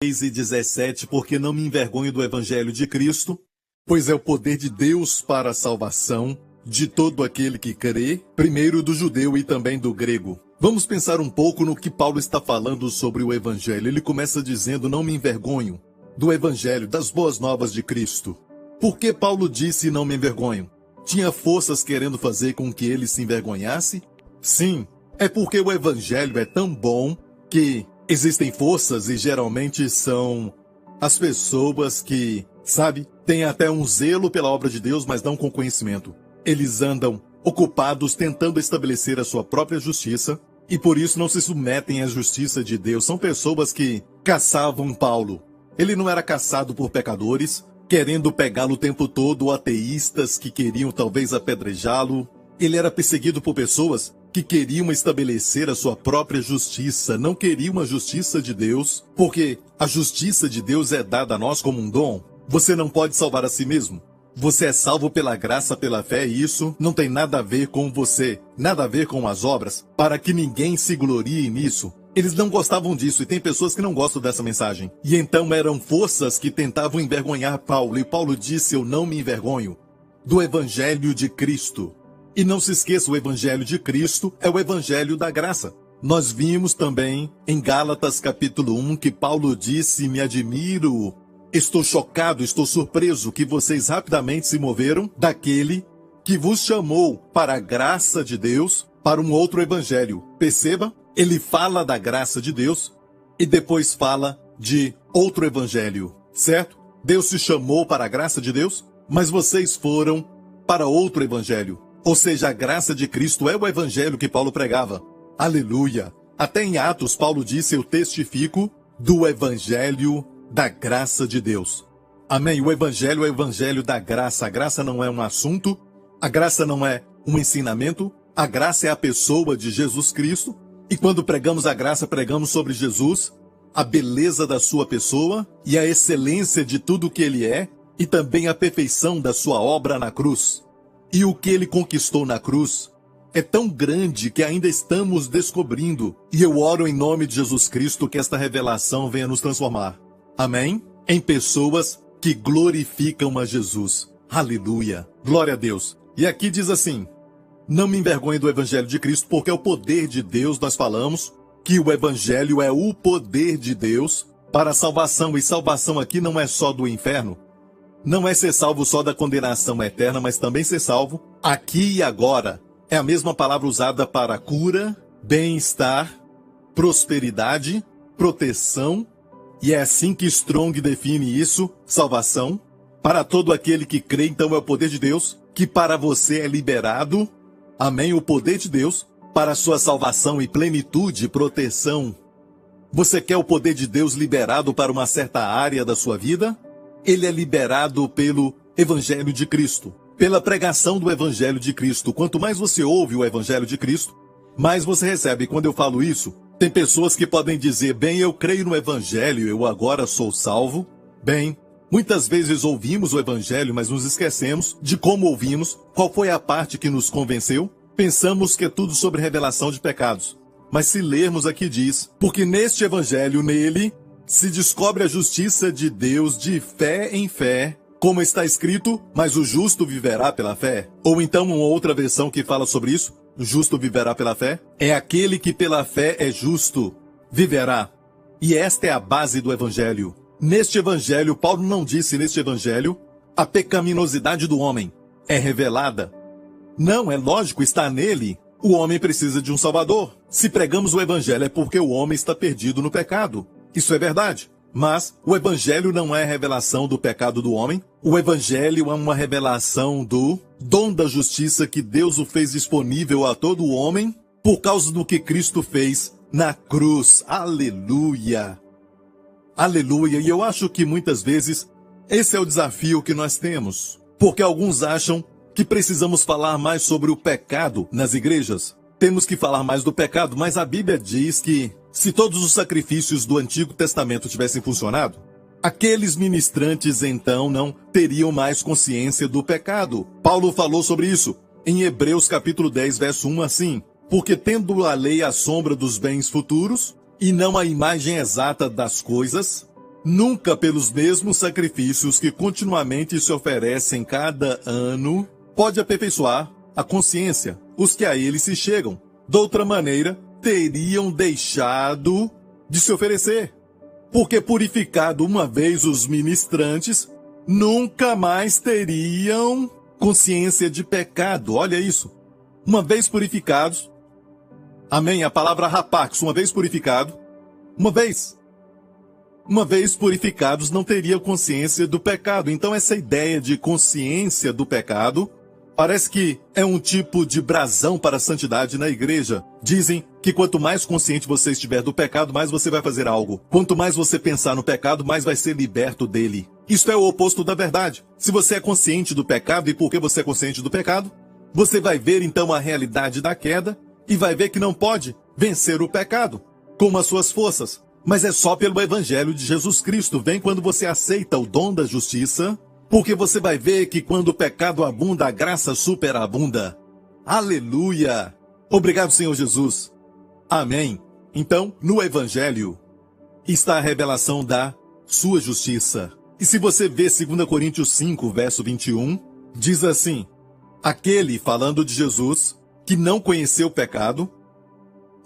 e 17, porque não me envergonho do Evangelho de Cristo, pois é o poder de Deus para a salvação de todo aquele que crê, primeiro do judeu e também do grego. Vamos pensar um pouco no que Paulo está falando sobre o Evangelho. Ele começa dizendo, não me envergonho do Evangelho, das boas novas de Cristo. Por que Paulo disse não me envergonho? Tinha forças querendo fazer com que ele se envergonhasse? Sim, é porque o Evangelho é tão bom que existem forças e geralmente são as pessoas que, têm até um zelo pela obra de Deus, mas não com conhecimento. Eles andam ocupados tentando estabelecer a sua própria justiça e por isso não se submetem à justiça de Deus. São pessoas que caçavam Paulo. Ele não era caçado por pecadores, querendo pegá-lo o tempo todo, ou ateístas que queriam talvez apedrejá-lo. Ele era perseguido por pessoas que queriam estabelecer a sua própria justiça, não queriam a justiça de Deus, porque a justiça de Deus é dada a nós como um dom. Você não pode salvar a si mesmo. Você é salvo pela graça, pela fé, e isso não tem nada a ver com você, nada a ver com as obras, para que ninguém se glorie nisso. Eles não gostavam disso, e tem pessoas que não gostam dessa mensagem. E então eram forças que tentavam envergonhar Paulo, e Paulo disse, eu não me envergonho do Evangelho de Cristo. E não se esqueça, o Evangelho de Cristo é o Evangelho da graça. Nós vimos também em Gálatas capítulo 1 que Paulo disse, me admiro, estou chocado, estou surpreso que vocês rapidamente se moveram daquele que vos chamou para a graça de Deus para um outro evangelho. Perceba, ele fala da graça de Deus e depois fala de outro evangelho, certo? Deus se chamou para a graça de Deus, mas vocês foram para outro evangelho. Ou seja, a graça de Cristo é o evangelho que Paulo pregava. Aleluia! Até em Atos, Paulo disse, eu testifico do evangelho da graça de Deus. Amém? O evangelho é o evangelho da graça. A graça não é um assunto, a graça não é um ensinamento, a graça é a pessoa de Jesus Cristo. E quando pregamos a graça, pregamos sobre Jesus, a beleza da sua pessoa e a excelência de tudo que ele é, e também a perfeição da sua obra na cruz. E o que ele conquistou na cruz é tão grande que ainda estamos descobrindo. E eu oro em nome de Jesus Cristo que esta revelação venha nos transformar. Amém? Em pessoas que glorificam a Jesus. Aleluia. Glória a Deus. E aqui diz assim, não me envergonhe do Evangelho de Cristo, porque é o poder de Deus. Nós falamos que o Evangelho é o poder de Deus para a salvação. E salvação aqui não é só do inferno. Não é ser salvo só da condenação eterna, mas também ser salvo aqui e agora. É a mesma palavra usada para cura, bem-estar, prosperidade, proteção. E é assim que Strong define isso, salvação. Para todo aquele que crê, então é o poder de Deus, que para você é liberado. Amém? O poder de Deus para a sua salvação e plenitude, proteção. Você quer o poder de Deus liberado para uma certa área da sua vida? Ele é liberado pelo Evangelho de Cristo, pela pregação do Evangelho de Cristo. Quanto mais você ouve o Evangelho de Cristo, mais você recebe. Quando eu falo isso, tem pessoas que podem dizer, bem, eu creio no Evangelho, eu agora sou salvo. Bem, muitas vezes ouvimos o Evangelho, mas nos esquecemos de como ouvimos, qual foi a parte que nos convenceu. Pensamos que é tudo sobre revelação de pecados. Mas se lermos aqui diz, porque neste Evangelho, nele, se descobre a justiça de Deus de fé em fé, como está escrito, mas o justo viverá pela fé. Ou então uma outra versão que fala sobre isso, o justo viverá pela fé. É aquele que pela fé é justo, viverá. E esta é a base do Evangelho. Neste Evangelho, Paulo não disse neste Evangelho, a pecaminosidade do homem é revelada. Não, é lógico, está nele. O homem precisa de um Salvador. Se pregamos o Evangelho é porque o homem está perdido no pecado. Isso é verdade. Mas o Evangelho não é a revelação do pecado do homem. O Evangelho é uma revelação do dom da justiça que Deus o fez disponível a todo homem por causa do que Cristo fez na cruz. Aleluia! Aleluia! E eu acho que muitas vezes esse é o desafio que nós temos. Porque alguns acham que precisamos falar mais sobre o pecado nas igrejas. Temos que falar mais do pecado, mas a Bíblia diz que se todos os sacrifícios do Antigo Testamento tivessem funcionado, aqueles ministrantes então não teriam mais consciência do pecado. Paulo falou sobre isso em Hebreus capítulo 10, verso 1 assim, porque tendo a lei a sombra dos bens futuros, e não a imagem exata das coisas, nunca pelos mesmos sacrifícios que continuamente se oferecem cada ano, pode aperfeiçoar a consciência, os que a ele se chegam. De outra maneira, teriam deixado de se oferecer. Porque purificado uma vez os ministrantes, nunca mais teriam consciência de pecado. Olha isso. Uma vez purificados, amém, a palavra rapax, uma vez purificado, uma vez purificados, não teriam consciência do pecado. Então essa ideia de consciência do pecado parece que é um tipo de brasão para a santidade na igreja. Dizem que quanto mais consciente você estiver do pecado, mais você vai fazer algo. Quanto mais você pensar no pecado, mais vai ser liberto dele. Isto é o oposto da verdade. Se você é consciente do pecado, e porque você é consciente do pecado, você vai ver então a realidade da queda e vai ver que não pode vencer o pecado com as suas forças. Mas é só pelo evangelho de Jesus Cristo. Vem quando você aceita o dom da justiça, porque você vai ver que quando o pecado abunda, a graça superabunda. Aleluia! Obrigado, Senhor Jesus. Amém. Então, no Evangelho, está a revelação da sua justiça. E se você vê 2 Coríntios 5, verso 21, diz assim: aquele, falando de Jesus, que não conheceu o pecado,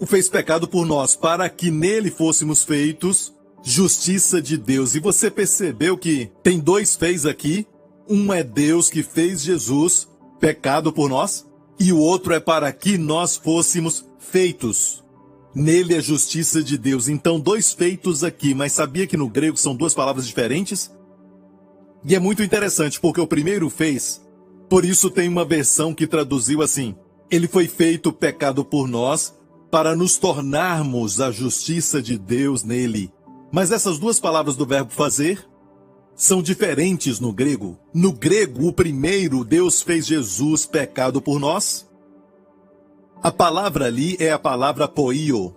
o fez pecado por nós, para que nele fôssemos feitos justiça de Deus. E você percebeu que tem dois fez aqui? Um é Deus que fez Jesus pecado por nós, e o outro é para que nós fôssemos feitos. Nele é justiça de Deus. Então, dois feitos aqui, mas sabia que no grego são duas palavras diferentes? E é muito interessante, porque o primeiro fez, por isso tem uma versão que traduziu assim: ele foi feito pecado por nós, para nos tornarmos a justiça de Deus nele. Mas essas duas palavras do verbo fazer são diferentes no grego. No grego, o primeiro, Deus fez Jesus pecado por nós. A palavra ali é a palavra poio.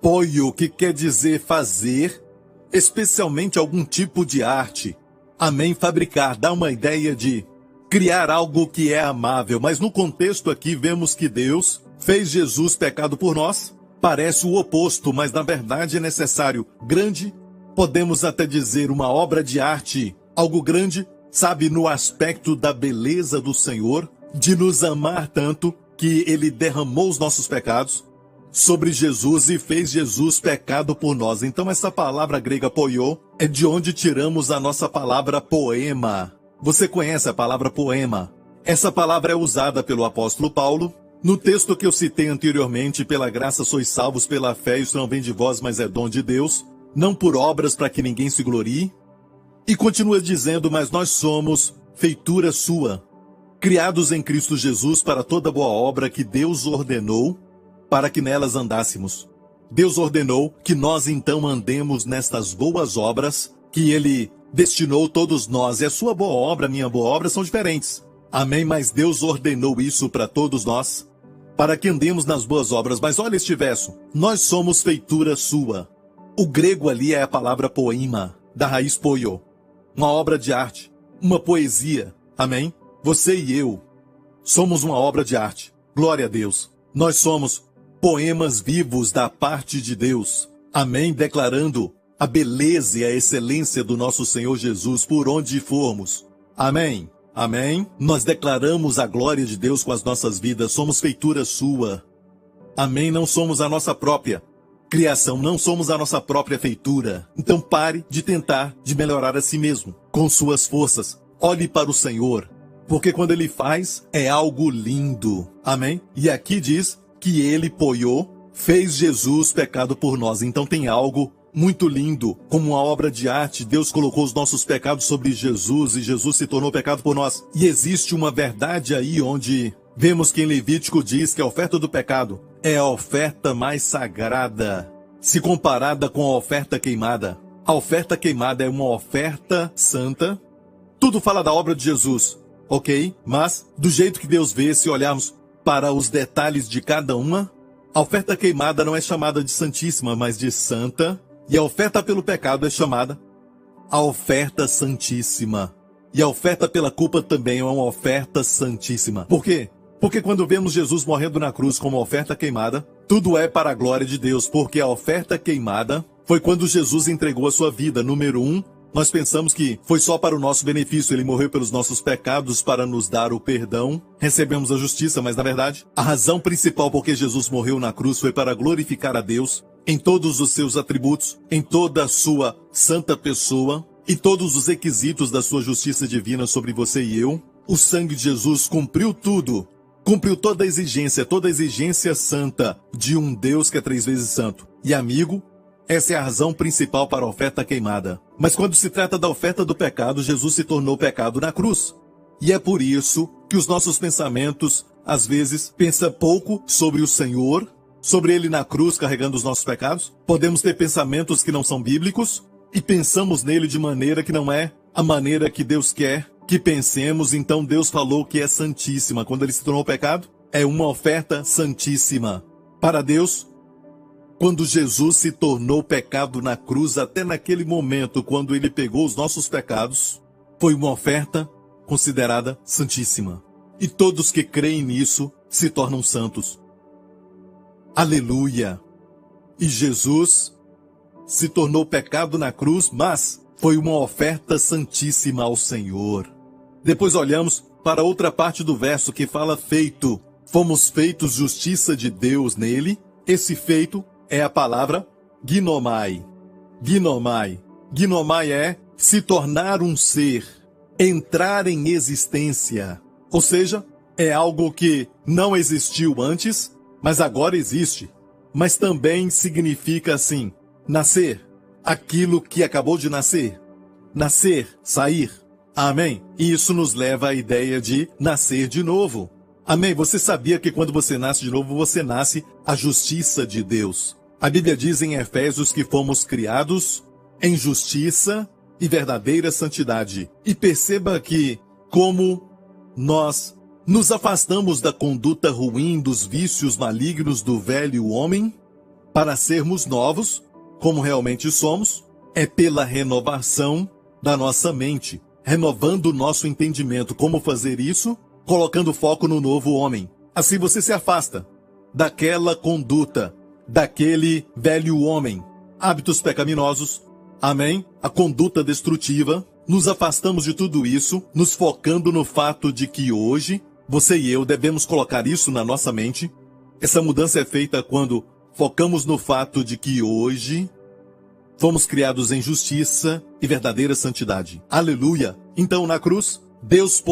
Poio, que quer dizer fazer, especialmente algum tipo de arte. Amém, fabricar, dá uma ideia de criar algo que é amável. Mas no contexto aqui vemos que Deus fez Jesus pecado por nós. Parece o oposto, mas na verdade é necessário grande, podemos até dizer uma obra de arte, algo grande, sabe, no aspecto da beleza do Senhor, de nos amar tanto que ele derramou os nossos pecados sobre Jesus e fez Jesus pecado por nós. Então essa palavra grega poiô é de onde tiramos a nossa palavra poema. Você conhece a palavra poema? Essa palavra é usada pelo apóstolo Paulo no texto que eu citei anteriormente: pela graça sois salvos pela fé, isso não vem de vós, mas é dom de Deus, não por obras para que ninguém se glorie. E continua dizendo: mas nós somos feitura sua, criados em Cristo Jesus para toda boa obra que Deus ordenou para que nelas andássemos. Deus ordenou que nós então andemos nestas boas obras que Ele destinou todos nós. E a sua boa obra, a minha boa obra são diferentes. Amém? Mas Deus ordenou isso para todos nós, para que andemos nas boas obras. Mas olha este verso: nós somos feitura sua. O grego ali é a palavra poema, da raiz poio, uma obra de arte, uma poesia. Amém? Você e eu somos uma obra de arte. Glória a Deus. Nós somos poemas vivos da parte de Deus. Amém? Declarando a beleza e a excelência do nosso Senhor Jesus por onde formos. Amém? Amém? Nós declaramos a glória de Deus com as nossas vidas. Somos feitura sua. Amém? Não somos a nossa própria criação, não somos a nossa própria feitura. Então pare de tentar de melhorar a si mesmo com suas forças. Olhe para o Senhor, porque quando Ele faz, é algo lindo. Amém? E aqui diz que Ele poiô, fez Jesus pecado por nós. Então tem algo muito lindo, como uma obra de arte. Deus colocou os nossos pecados sobre Jesus e Jesus se tornou pecado por nós. E existe uma verdade aí onde vemos que em Levítico diz que a oferta do pecado é a oferta mais sagrada, se comparada com a oferta queimada. A oferta queimada é uma oferta santa. Tudo fala da obra de Jesus, ok? Mas, do jeito que Deus vê, se olharmos para os detalhes de cada uma, a oferta queimada não é chamada de santíssima, mas de santa. E a oferta pelo pecado é chamada a oferta santíssima. E a oferta pela culpa também é uma oferta santíssima. Por quê? Porque quando vemos Jesus morrendo na cruz como oferta queimada, tudo é para a glória de Deus, porque a oferta queimada foi quando Jesus entregou a sua vida. Número 1, nós pensamos que foi só para o nosso benefício. Ele morreu pelos nossos pecados para nos dar o perdão. Recebemos a justiça, mas na verdade, a razão principal por que Jesus morreu na cruz foi para glorificar a Deus em todos os seus atributos, em toda a sua santa pessoa e todos os requisitos da sua justiça divina sobre você e eu. O sangue de Jesus cumpriu tudo. Cumpriu toda a exigência santa de um Deus que é 3 vezes santo. E amigo, essa é a razão principal para a oferta queimada. Mas quando se trata da oferta do pecado, Jesus se tornou pecado na cruz. E é por isso que os nossos pensamentos, às vezes, pensam pouco sobre o Senhor, sobre Ele na cruz carregando os nossos pecados. Podemos ter pensamentos que não são bíblicos e pensamos nele de maneira que não é a maneira que Deus quer que pensemos. Então Deus falou que é santíssima. Quando Ele se tornou pecado, é uma oferta santíssima. Para Deus, quando Jesus se tornou pecado na cruz, até naquele momento, quando Ele pegou os nossos pecados, foi uma oferta considerada santíssima. E todos que creem nisso se tornam santos. Aleluia! E Jesus se tornou pecado na cruz, mas foi uma oferta santíssima ao Senhor. Depois olhamos para outra parte do verso que fala feito. Fomos feitos justiça de Deus nele. Esse feito é a palavra ginomai. Ginomai. Ginomai é se tornar um ser, entrar em existência. Ou seja, é algo que não existiu antes, mas agora existe. Mas também significa assim, nascer, aquilo que acabou de nascer. Nascer, sair. Amém? E isso nos leva à ideia de nascer de novo. Amém? Você sabia que quando você nasce de novo, você nasce a justiça de Deus. A Bíblia diz em Efésios que fomos criados em justiça e verdadeira santidade. E perceba que, como nós nos afastamos da conduta ruim, dos vícios malignos do velho homem, para sermos novos, como realmente somos, é pela renovação da nossa mente, renovando o nosso entendimento. Como fazer isso? Colocando foco no novo homem. Assim você se afasta daquela conduta, daquele velho homem, hábitos pecaminosos, amém? A conduta destrutiva. Nos afastamos de tudo isso, nos focando no fato de que hoje, você e eu devemos colocar isso na nossa mente. Essa mudança é feita quando focamos no fato de que hoje fomos criados em justiça e verdadeira santidade. Aleluia! Então, na cruz, Deus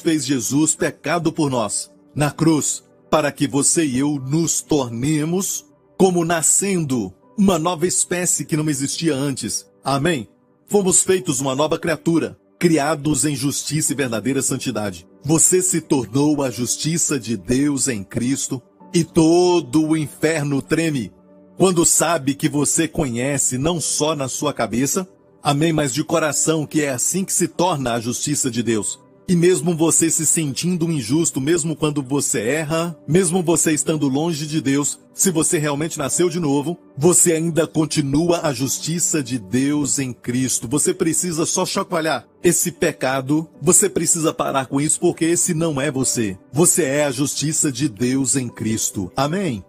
fez Jesus pecado por nós. Na cruz, para que você e eu nos tornemos como nascendo uma nova espécie que não existia antes. Amém? Fomos feitos uma nova criatura, criados em justiça e verdadeira santidade. Você se tornou a justiça de Deus em Cristo e todo o inferno treme quando sabe que você conhece não só na sua cabeça, amém, mas de coração, que é assim que se torna a justiça de Deus. E mesmo você se sentindo injusto, mesmo quando você erra, mesmo você estando longe de Deus, se você realmente nasceu de novo, você ainda continua a justiça de Deus em Cristo. Você precisa só chacoalhar esse pecado, você precisa parar com isso, porque esse não é você. Você é a justiça de Deus em Cristo. Amém?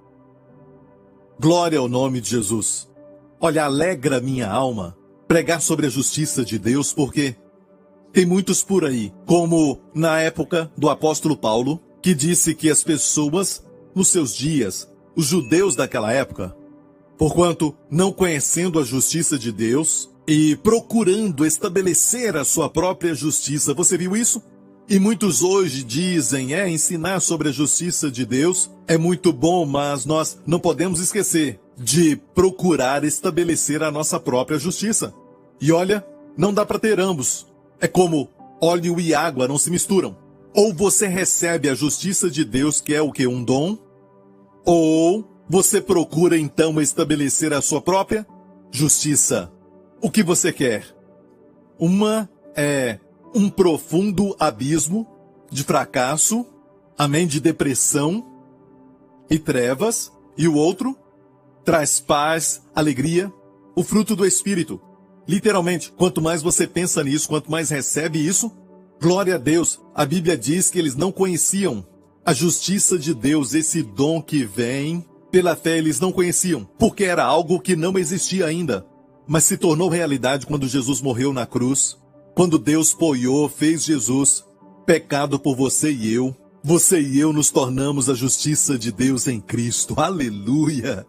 Glória ao nome de Jesus. Olha, alegra minha alma pregar sobre a justiça de Deus, porque tem muitos por aí, como na época do apóstolo Paulo, que disse que as pessoas, nos seus dias, os judeus daquela época, porquanto não conhecendo a justiça de Deus e procurando estabelecer a sua própria justiça, você viu isso? E muitos hoje dizem, ensinar sobre a justiça de Deus é muito bom, mas nós não podemos esquecer de procurar estabelecer a nossa própria justiça. E olha, não dá para ter ambos. É como óleo e água não se misturam. Ou você recebe a justiça de Deus, que é o que? Um dom, ou você procura então estabelecer a sua própria justiça. O que você quer? Uma é um profundo abismo de fracasso, amém, de depressão e trevas, e o outro traz paz, alegria, o fruto do Espírito. Literalmente, quanto mais você pensa nisso, quanto mais recebe isso, glória a Deus. A Bíblia diz que eles não conheciam a justiça de Deus, esse dom que vem Pela fé eles não conheciam, porque era algo que não existia ainda. Mas se tornou realidade quando Jesus morreu na cruz. Quando Deus poiou, fez Jesus pecado por você e eu. Você e eu nos tornamos a justiça de Deus em Cristo. Aleluia!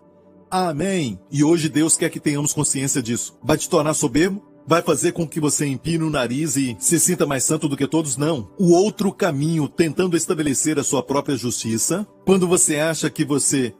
Amém! E hoje Deus quer que tenhamos consciência disso. Vai te tornar soberbo? Vai fazer com que você empine o nariz e se sinta mais santo do que todos? Não. O outro caminho, tentando estabelecer a sua própria justiça, quando você acha que você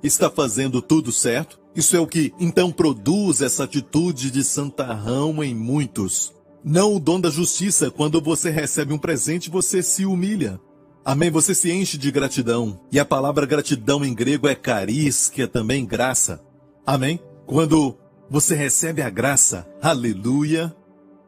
está fazendo tudo certo, isso é o que então produz essa atitude de santarrão em muitos. Não o dom da justiça. Quando você recebe um presente, você se humilha. Amém? Você se enche de gratidão. E a palavra gratidão em grego é charis, que é também graça. Amém? Quando você recebe a graça, aleluia,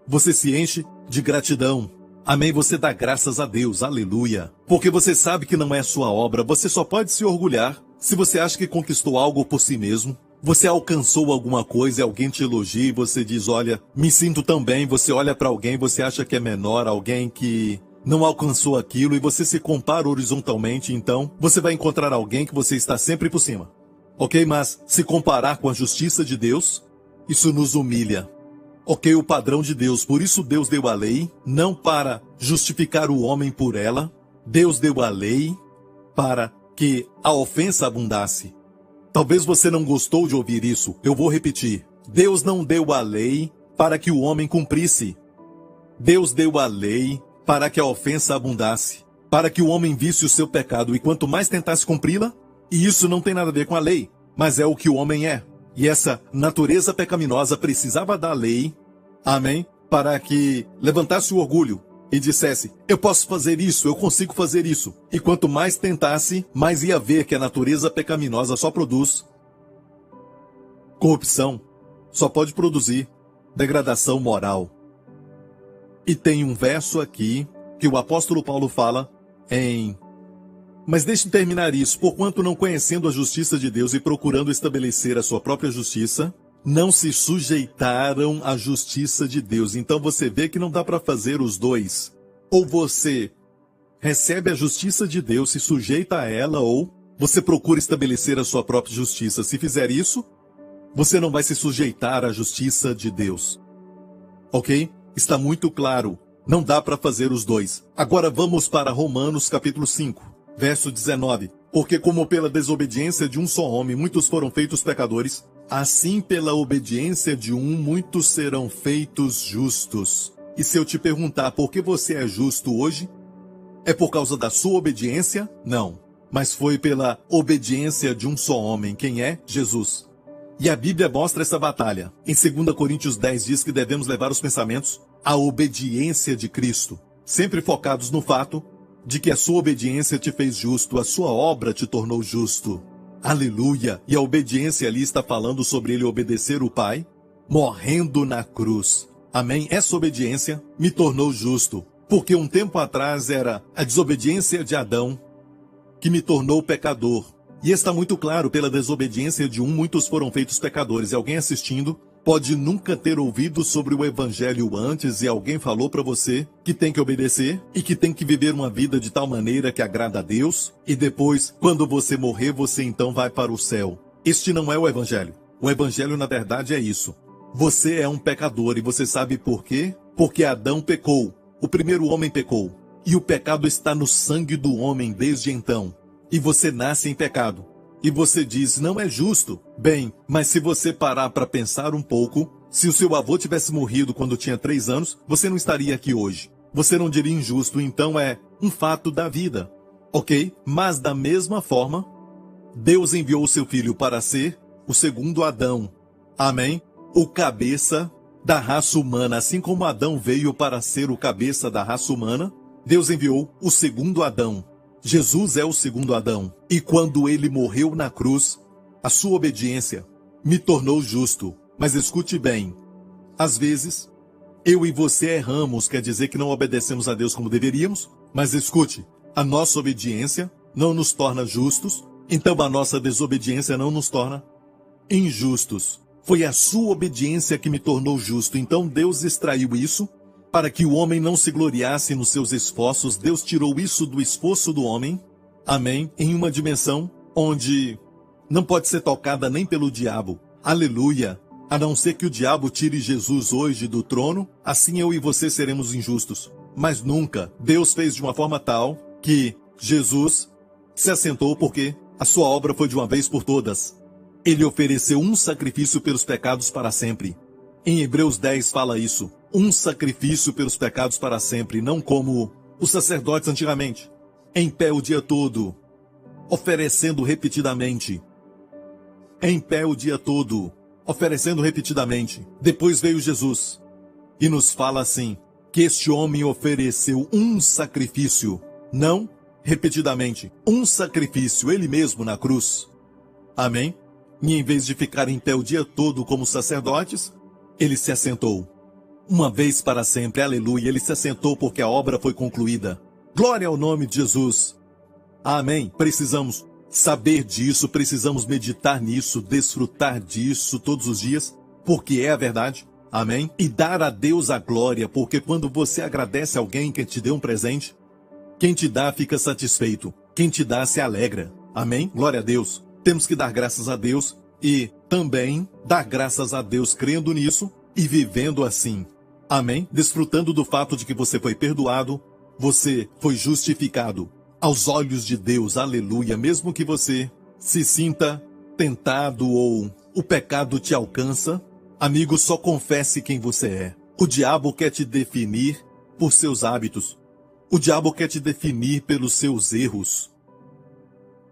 você se enche de gratidão. Amém? Você dá graças a Deus, aleluia. Porque você sabe que não é sua obra, você só pode se orgulhar se você acha que conquistou algo por si mesmo. Você alcançou alguma coisa e alguém te elogia e você diz, olha, me sinto tão bem. Você olha para alguém, você acha que é menor, alguém que não alcançou aquilo e você se compara horizontalmente, então você vai encontrar alguém que você está sempre por cima. Ok? Mas se comparar com a justiça de Deus, isso nos humilha. Ok? O padrão de Deus. Por isso Deus deu a lei, não para justificar o homem por ela. Deus deu a lei para que a ofensa abundasse. Talvez você não gostou de ouvir isso. Eu vou repetir. Deus não deu a lei para que o homem cumprisse. Deus deu a lei para que a ofensa abundasse, para que o homem visse o seu pecado e quanto mais tentasse cumpri-la, e isso não tem nada a ver com a lei, mas é o que o homem é. E essa natureza pecaminosa precisava da lei, amém, para que levantasse o orgulho e dissesse, eu posso fazer isso, eu consigo fazer isso. E quanto mais tentasse, mais ia ver que a natureza pecaminosa só produz corrupção, só pode produzir degradação moral. E tem um verso aqui que o apóstolo Paulo fala em... Mas deixe-me terminar isso. Porquanto não conhecendo a justiça de Deus e procurando estabelecer a sua própria justiça, não se sujeitaram à justiça de Deus. Então você vê que não dá para fazer os dois. Ou você recebe a justiça de Deus, se sujeita a ela, ou você procura estabelecer a sua própria justiça. Se fizer isso, você não vai se sujeitar à justiça de Deus. Ok? Está muito claro. Não dá para fazer os dois. Agora vamos para Romanos capítulo 5, verso 19. Porque como pela desobediência de um só homem muitos foram feitos pecadores, assim pela obediência de um muitos serão feitos justos. E se eu te perguntar por que você é justo hoje, é por causa da sua obediência? Não. Mas foi pela obediência de um só homem. Quem é? Jesus. E a Bíblia mostra essa batalha. Em 2 Coríntios 10 diz que devemos levar os pensamentos à obediência de Cristo, sempre focados no fato de que a sua obediência te fez justo, a sua obra te tornou justo. Aleluia! E a obediência ali está falando sobre ele obedecer o Pai, morrendo na cruz. Amém? Essa obediência me tornou justo, porque um tempo atrás era a desobediência de Adão que me tornou pecador. E está muito claro, pela desobediência de um, muitos foram feitos pecadores. E alguém assistindo pode nunca ter ouvido sobre o Evangelho antes e alguém falou para você que tem que obedecer e que tem que viver uma vida de tal maneira que agrada a Deus. E depois, quando você morrer, você então vai para o céu. Este não é o Evangelho. O Evangelho, na verdade, é isso. Você é um pecador e você sabe por quê? Porque Adão pecou. O primeiro homem pecou. E o pecado está no sangue do homem desde então. E você nasce em pecado. E você diz, não é justo. Bem, mas se você parar para pensar um pouco, se o seu avô tivesse morrido quando tinha 3 anos, você não estaria aqui hoje. Você não diria injusto, então é um fato da vida. Ok? Mas da mesma forma, Deus enviou o seu filho para ser o segundo Adão. Amém? O cabeça da raça humana. Assim como Adão veio para ser o cabeça da raça humana, Deus enviou o segundo Adão. Jesus é o segundo Adão. E quando ele morreu na cruz, a sua obediência me tornou justo. Mas escute bem, às vezes, eu e você erramos, quer dizer que não obedecemos a Deus como deveríamos, mas escute, a nossa obediência não nos torna justos, então a nossa desobediência não nos torna injustos. Foi a sua obediência que me tornou justo, então Deus extraiu isso para que o homem não se gloriasse nos seus esforços. Deus tirou isso do esforço do homem, amém, em uma dimensão onde não pode ser tocada nem pelo diabo. Aleluia! A não ser que o diabo tire Jesus hoje do trono, assim eu e você seremos injustos. Mas nunca Deus fez de uma forma tal que Jesus se assentou porque a sua obra foi de uma vez por todas. Ele ofereceu um sacrifício pelos pecados para sempre. Em Hebreus 10 fala isso. Um sacrifício pelos pecados para sempre, não como os sacerdotes antigamente. Em pé o dia todo, oferecendo repetidamente. Em pé o dia todo, oferecendo repetidamente. Depois veio Jesus e nos fala assim, que este homem ofereceu um sacrifício, não repetidamente, um sacrifício, ele mesmo na cruz. Amém? E em vez de ficar em pé o dia todo como sacerdotes, ele se assentou. Uma vez para sempre, aleluia, ele se assentou porque a obra foi concluída. Glória ao nome de Jesus. Amém? Precisamos saber disso, precisamos meditar nisso, desfrutar disso todos os dias, porque é a verdade. Amém? E dar a Deus a glória, porque quando você agradece alguém que te deu um presente, quem te dá fica satisfeito, quem te dá se alegra. Amém? Glória a Deus. Temos que dar graças a Deus e também dar graças a Deus crendo nisso e vivendo assim. Amém? Desfrutando do fato de que você foi perdoado, você foi justificado aos olhos de Deus, aleluia, mesmo que você se sinta tentado ou o pecado te alcança, amigo, só confesse quem você é. O diabo quer te definir por seus hábitos. O diabo quer te definir pelos seus erros.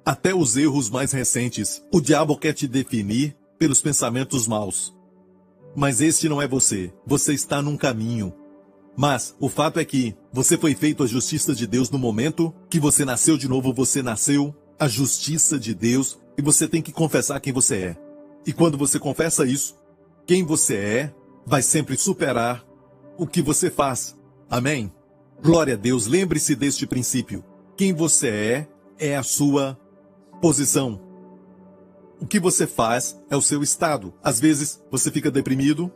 Até os erros mais recentes. O diabo quer te definir pelos pensamentos maus. Mas este não é você. Você está num caminho. Mas o fato é que você foi feito a justiça de Deus no momento que você nasceu de novo, você nasceu a justiça de Deus e você tem que confessar quem você é. E quando você confessa isso, quem você é vai sempre superar o que você faz. Amém? Glória a Deus, lembre-se deste princípio. Quem você é a sua posição. O que você faz é o seu estado. Às vezes você fica deprimido,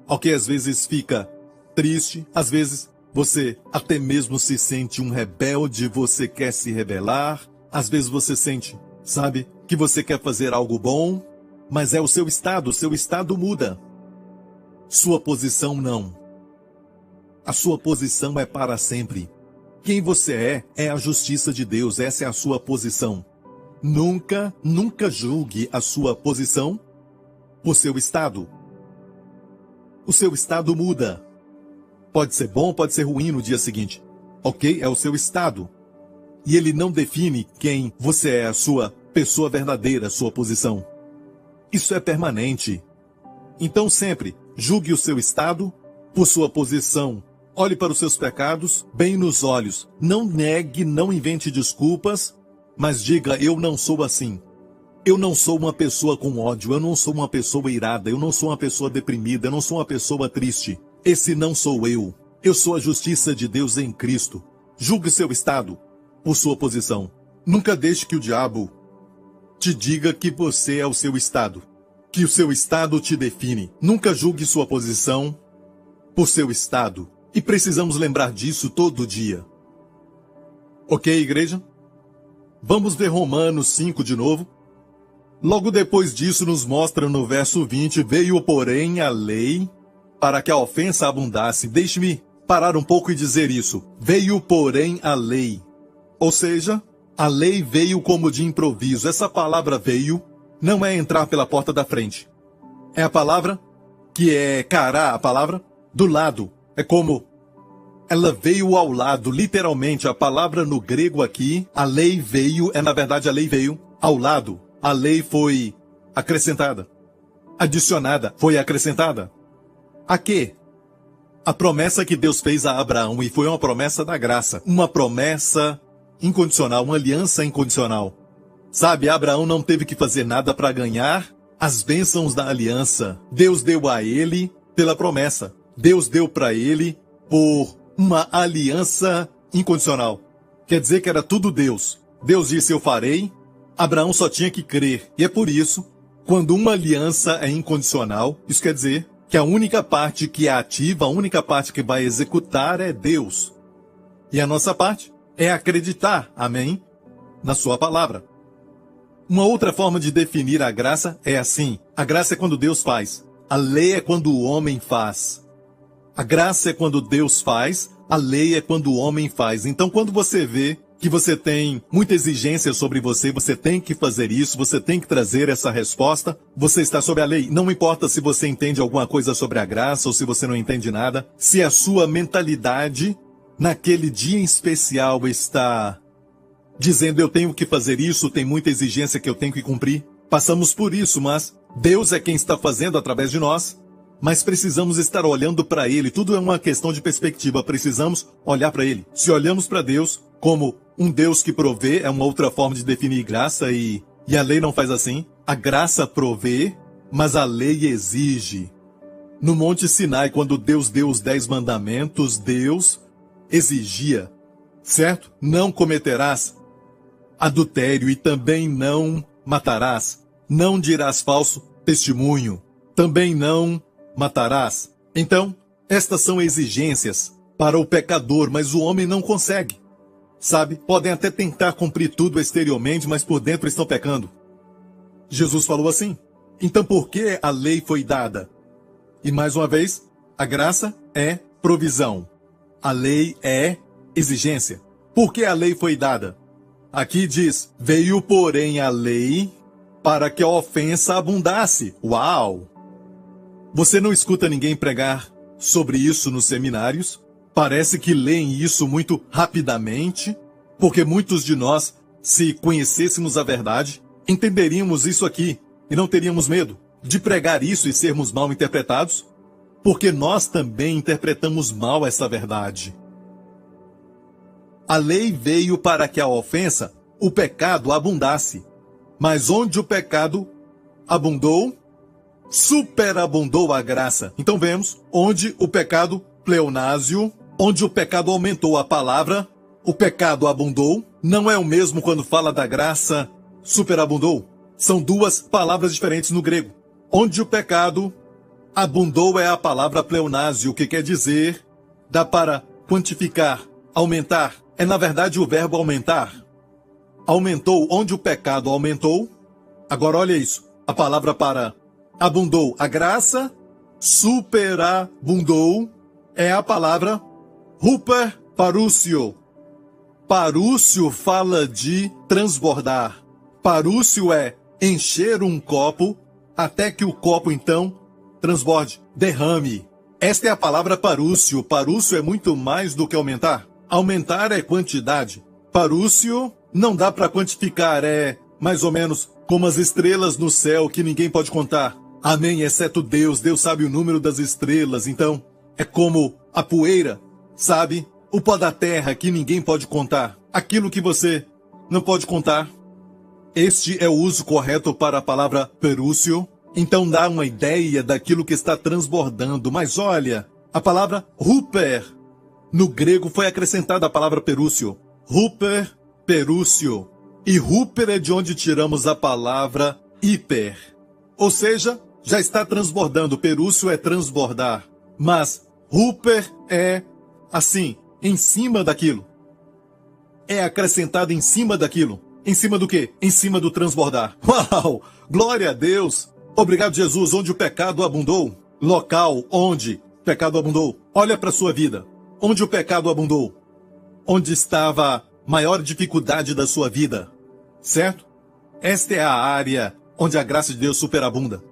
ok, às vezes fica triste, às vezes você até mesmo se sente um rebelde, você quer se rebelar, às vezes você sente, sabe, que você quer fazer algo bom, mas é o seu estado muda. Sua posição não. A sua posição é para sempre. Quem você é a justiça de Deus, essa é a sua posição. Nunca julgue a sua posição por seu estado. O seu estado muda. Pode ser bom, pode ser ruim no dia seguinte. Ok? É o seu estado. E ele não define quem você é, a sua pessoa verdadeira, a sua posição. Isso é permanente. Então sempre julgue o seu estado por sua posição. Olhe para os seus pecados bem nos olhos. Não negue, não invente desculpas, mas diga, eu não sou assim. Eu não sou uma pessoa com ódio, eu não sou uma pessoa irada, eu não sou uma pessoa deprimida, eu não sou uma pessoa triste. Esse não sou eu. Eu sou a justiça de Deus em Cristo. Julgue seu estado por sua posição. Nunca deixe que o diabo te diga que você é o seu estado, que o seu estado te define. Nunca julgue sua posição por seu estado. E precisamos lembrar disso todo dia. Ok, igreja? Vamos ver Romanos 5 de novo. Logo depois disso nos mostra no verso 20, veio porém a lei para que a ofensa abundasse. Deixe-me parar um pouco e dizer isso. Veio porém a lei. Ou seja, a lei veio como de improviso. Essa palavra veio não é entrar pela porta da frente. É a palavra que é cará, a palavra do lado. É como ela veio ao lado, literalmente. A palavra no grego aqui, a lei veio, na verdade a lei veio ao lado. A lei foi acrescentada, adicionada, foi acrescentada. A quê? A promessa que Deus fez a Abraão, e foi uma promessa da graça, uma promessa incondicional, uma aliança incondicional. Sabe, Abraão não teve que fazer nada para ganhar as bênçãos da aliança. Deus deu a ele pela promessa. Deus deu para ele por uma aliança incondicional. Quer dizer que era tudo Deus. Deus disse, eu farei. Abraão só tinha que crer. E é por isso, quando uma aliança é incondicional, isso quer dizer que a única parte que é ativa, a única parte que vai executar é Deus. E a nossa parte é acreditar, amém, na sua palavra. Uma outra forma de definir a graça é assim: a graça é quando Deus faz, a lei é quando o homem faz. A graça é quando Deus faz, a lei é quando o homem faz. Então, quando você vê que você tem muita exigência sobre você, você tem que fazer isso, você tem que trazer essa resposta, você está sob a lei. Não importa se você entende alguma coisa sobre a graça ou se você não entende nada, se a sua mentalidade naquele dia em especial está dizendo eu tenho que fazer isso, tem muita exigência que eu tenho que cumprir. Passamos por isso, mas Deus é quem está fazendo através de nós. Mas precisamos estar olhando para Ele. Tudo é uma questão de perspectiva. Precisamos olhar para Ele. Se olhamos para Deus como um Deus que provê, é uma outra forma de definir graça e a lei não faz assim. A graça provê, mas a lei exige. No Monte Sinai, quando Deus deu os 10 mandamentos, Deus exigia, certo? Não cometerás adultério e também não matarás. Não dirás falso testemunho. Também não matarás. Então, estas são exigências para o pecador, mas o homem não consegue. Sabe? Podem até tentar cumprir tudo exteriormente, mas por dentro estão pecando. Jesus falou assim. Então, por que a lei foi dada? E mais uma vez, a graça é provisão. A lei é exigência. Por que a lei foi dada? Aqui diz, veio porém a lei para que a ofensa abundasse. Uau! Você não escuta ninguém pregar sobre isso nos seminários? Parece que leem isso muito rapidamente, porque muitos de nós, se conhecêssemos a verdade, entenderíamos isso aqui e não teríamos medo de pregar isso e sermos mal interpretados, porque nós também interpretamos mal essa verdade. A lei veio para que a ofensa, o pecado, abundasse. Mas onde o pecado abundou, superabundou a graça. Então vemos, onde o pecado, pleonásio, onde o pecado aumentou a palavra, o pecado abundou, não é o mesmo quando fala da graça, superabundou. São duas palavras diferentes no grego. Onde o pecado abundou é a palavra pleonásio, que quer dizer, dá para quantificar, aumentar. É na verdade o verbo aumentar. Aumentou, onde o pecado aumentou. Agora olha isso, a palavra para abundou, a graça, superabundou, é a palavra huper parúcio. Parúcio fala de transbordar. Parúcio é encher um copo até que o copo então transborde, derrame. Esta é a palavra parúcio. Parúcio é muito mais do que aumentar. Aumentar é quantidade. Parúcio não dá para quantificar, é mais ou menos como as estrelas no céu que ninguém pode contar. Amém, exceto Deus. Deus sabe o número das estrelas. Então, é como a poeira, sabe? O pó da terra que ninguém pode contar. Aquilo que você não pode contar. Este é o uso correto para a palavra perúcio. Então dá uma ideia daquilo que está transbordando. Mas olha, a palavra huper, no grego foi acrescentada a palavra perúcio. Huper, perúcio. E huper é de onde tiramos a palavra hiper. Ou seja, já está transbordando. Perúcio é transbordar. Mas huper é assim, em cima daquilo. É acrescentado em cima daquilo. Em cima do quê? Em cima do transbordar. Uau! Glória a Deus! Obrigado, Jesus, onde o pecado abundou. Local onde o pecado abundou. Olha para a sua vida. Onde o pecado abundou. Onde estava a maior dificuldade da sua vida. Certo? Esta é a área onde a graça de Deus superabunda.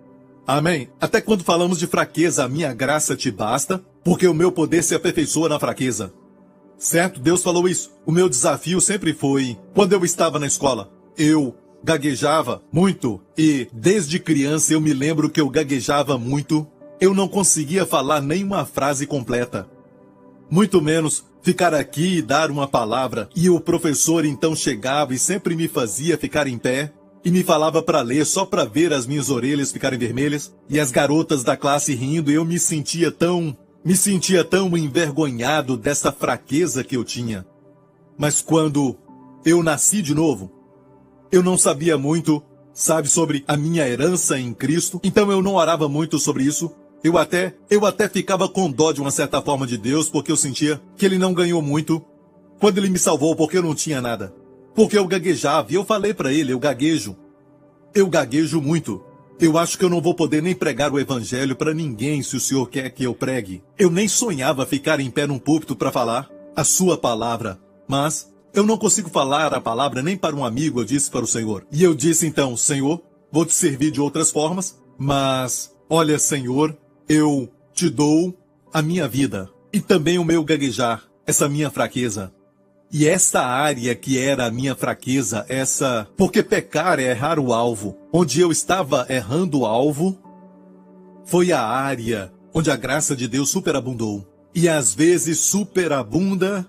Amém? Até quando falamos de fraqueza, a minha graça te basta, porque o meu poder se aperfeiçoa na fraqueza. Certo? Deus falou isso. O meu desafio sempre foi, quando eu estava na escola, eu gaguejava muito e desde criança eu me lembro que eu gaguejava muito. Eu não conseguia falar nenhuma frase completa. Muito menos ficar aqui e dar uma palavra. E o professor então chegava e sempre me fazia ficar em pé e me falava para ler só para ver as minhas orelhas ficarem vermelhas e as garotas da classe rindo e eu me sentia tão envergonhado dessa fraqueza que eu tinha. Mas quando eu nasci de novo, eu não sabia muito, sabe, sobre a minha herança em Cristo, então eu não orava muito sobre isso. Eu até ficava com dó de uma certa forma de Deus, porque eu sentia que Ele não ganhou muito quando Ele me salvou, porque eu não tinha nada. Porque eu gaguejava, e eu falei para Ele, eu gaguejo. Eu gaguejo muito. Eu acho que eu não vou poder nem pregar o evangelho para ninguém se o senhor quer que eu pregue. Eu nem sonhava ficar em pé num púlpito para falar a sua palavra. Mas eu não consigo falar a palavra nem para um amigo, eu disse para o Senhor. E eu disse então, Senhor, vou te servir de outras formas, mas, olha, Senhor, eu te dou a minha vida e também o meu gaguejar, essa minha fraqueza. E esta área que era a minha fraqueza, porque pecar é errar o alvo, onde eu estava errando o alvo, foi a área onde a graça de Deus superabundou. E às vezes superabunda,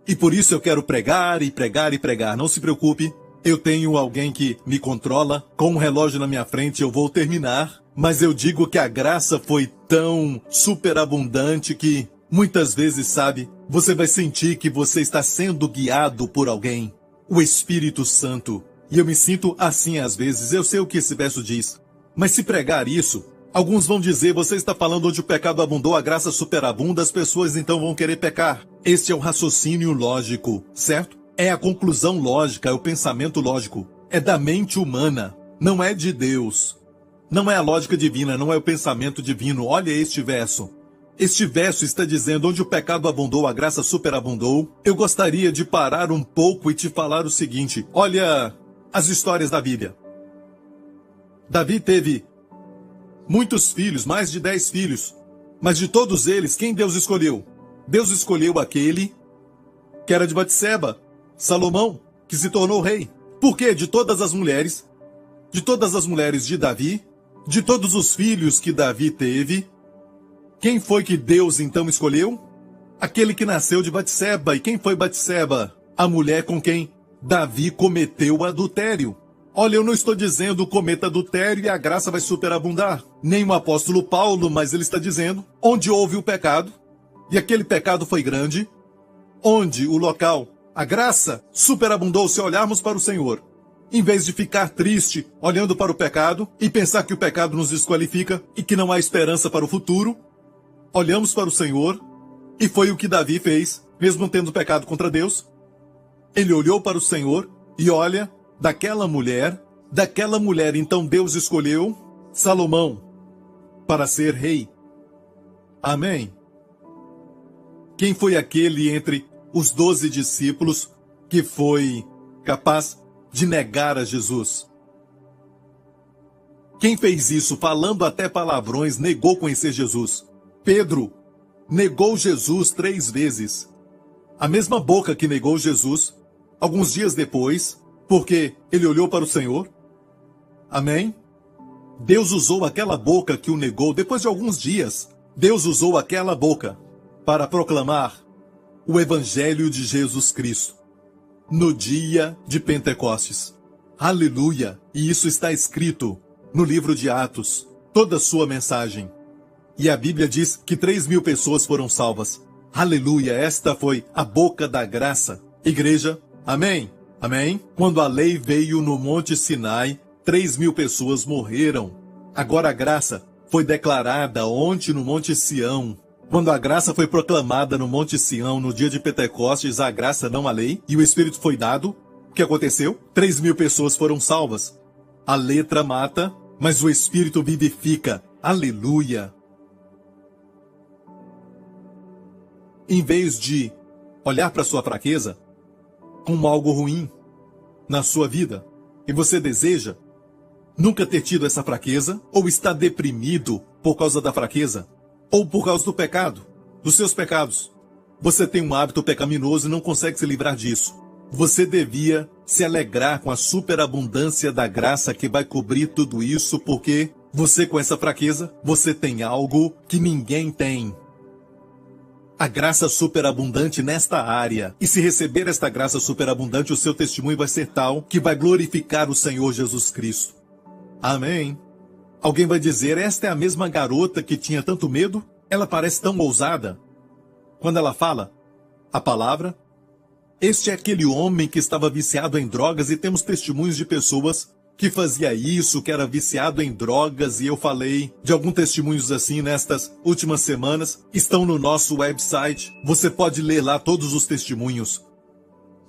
e por isso eu quero pregar e pregar e pregar. Não se preocupe, eu tenho alguém que me controla, com um relógio na minha frente eu vou terminar, mas eu digo que a graça foi tão superabundante que muitas vezes, sabe, você vai sentir que você está sendo guiado por alguém, o Espírito Santo. E eu me sinto assim às vezes, eu sei o que esse verso diz. Mas se pregar isso, alguns vão dizer, você está falando onde o pecado abundou, a graça superabunda, as pessoas então vão querer pecar. Este é o raciocínio lógico, certo? É a conclusão lógica, é o pensamento lógico. É da mente humana, não é de Deus. Não é a lógica divina, não é o pensamento divino. Olha este verso. Este verso está dizendo, onde o pecado abundou, a graça superabundou. Eu gostaria de parar um pouco e te falar o seguinte. Olha as histórias da Bíblia. Davi teve muitos filhos, mais de 10 filhos. Mas de todos eles, quem Deus escolheu? Deus escolheu aquele que era de Batseba, Salomão, que se tornou rei. Por quê? De todas as mulheres de Davi, de todos os filhos que Davi teve, quem foi que Deus então escolheu? Aquele que nasceu de Batseba. E quem foi Batseba? A mulher com quem Davi cometeu adultério. Olha, eu não estou dizendo cometa adultério e a graça vai superabundar. Nem o apóstolo Paulo, mas ele está dizendo onde houve o pecado, e aquele pecado foi grande, onde o local, a graça superabundou se olharmos para o Senhor. Em vez de ficar triste olhando para o pecado e pensar que o pecado nos desqualifica e que não há esperança para o futuro, olhamos para o Senhor, e foi o que Davi fez, mesmo tendo pecado contra Deus. Ele olhou para o Senhor e olha, daquela mulher então Deus escolheu Salomão para ser rei. Amém. Quem foi aquele entre os 12 discípulos que foi capaz de negar a Jesus? Quem fez isso, falando até palavrões, negou conhecer Jesus? Pedro negou Jesus 3 vezes. A mesma boca que negou Jesus, alguns dias depois, porque ele olhou para o Senhor. Amém? Deus usou aquela boca que o negou. Depois de alguns dias, Deus usou aquela boca para proclamar o Evangelho de Jesus Cristo no dia de Pentecostes. Aleluia! E isso está escrito no livro de Atos, toda a sua mensagem. E a Bíblia diz que 3.000 pessoas foram salvas. Aleluia! Esta foi a boca da graça. Igreja, amém? Amém? Quando a lei veio no Monte Sinai, 3.000 pessoas morreram. Agora a graça foi declarada ontem no Monte Sião. Quando a graça foi proclamada no Monte Sião, no dia de Pentecostes, a graça, não a lei, e o Espírito foi dado, o que aconteceu? 3.000 pessoas foram salvas. A letra mata, mas o Espírito vivifica. Aleluia! Em vez de olhar para sua fraqueza como algo ruim na sua vida, e você deseja nunca ter tido essa fraqueza, ou está deprimido por causa da fraqueza, ou por causa do pecado, dos seus pecados. Você tem um hábito pecaminoso e não consegue se livrar disso. Você devia se alegrar com a superabundância da graça que vai cobrir tudo isso, porque você, com essa fraqueza, você tem algo que ninguém tem. A graça superabundante nesta área. E se receber esta graça superabundante, o seu testemunho vai ser tal que vai glorificar o Senhor Jesus Cristo. Amém. Alguém vai dizer, esta é a mesma garota que tinha tanto medo? Ela parece tão ousada. Quando ela fala a palavra, este é aquele homem que estava viciado em drogas, e temos testemunhos de pessoas que fazia isso, que era viciado em drogas, e eu falei de alguns testemunhos assim nestas últimas semanas. Estão no nosso website, você pode ler lá todos os testemunhos.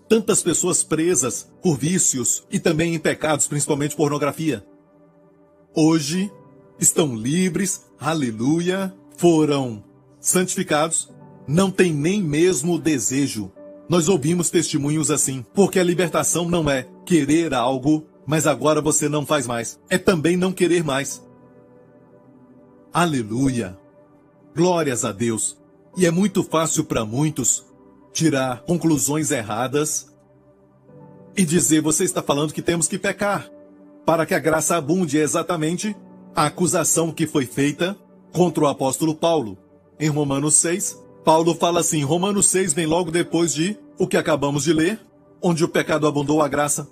Tantas pessoas presas por vícios e também em pecados, principalmente pornografia. hoje estão livres, aleluia, foram santificados, não tem nem mesmo o desejo. Nós ouvimos testemunhos assim, porque a libertação não é querer algo, mas agora você não faz mais. É também não querer mais. Aleluia. Glórias a Deus. E é muito fácil para muitos tirar conclusões erradas e dizer, você está falando que temos que pecar para que a graça abunde. É exatamente a acusação que foi feita contra o apóstolo Paulo. Em Romanos 6, Paulo fala assim, Romanos 6 vem logo depois de o que acabamos de ler, onde o pecado abundou, a graça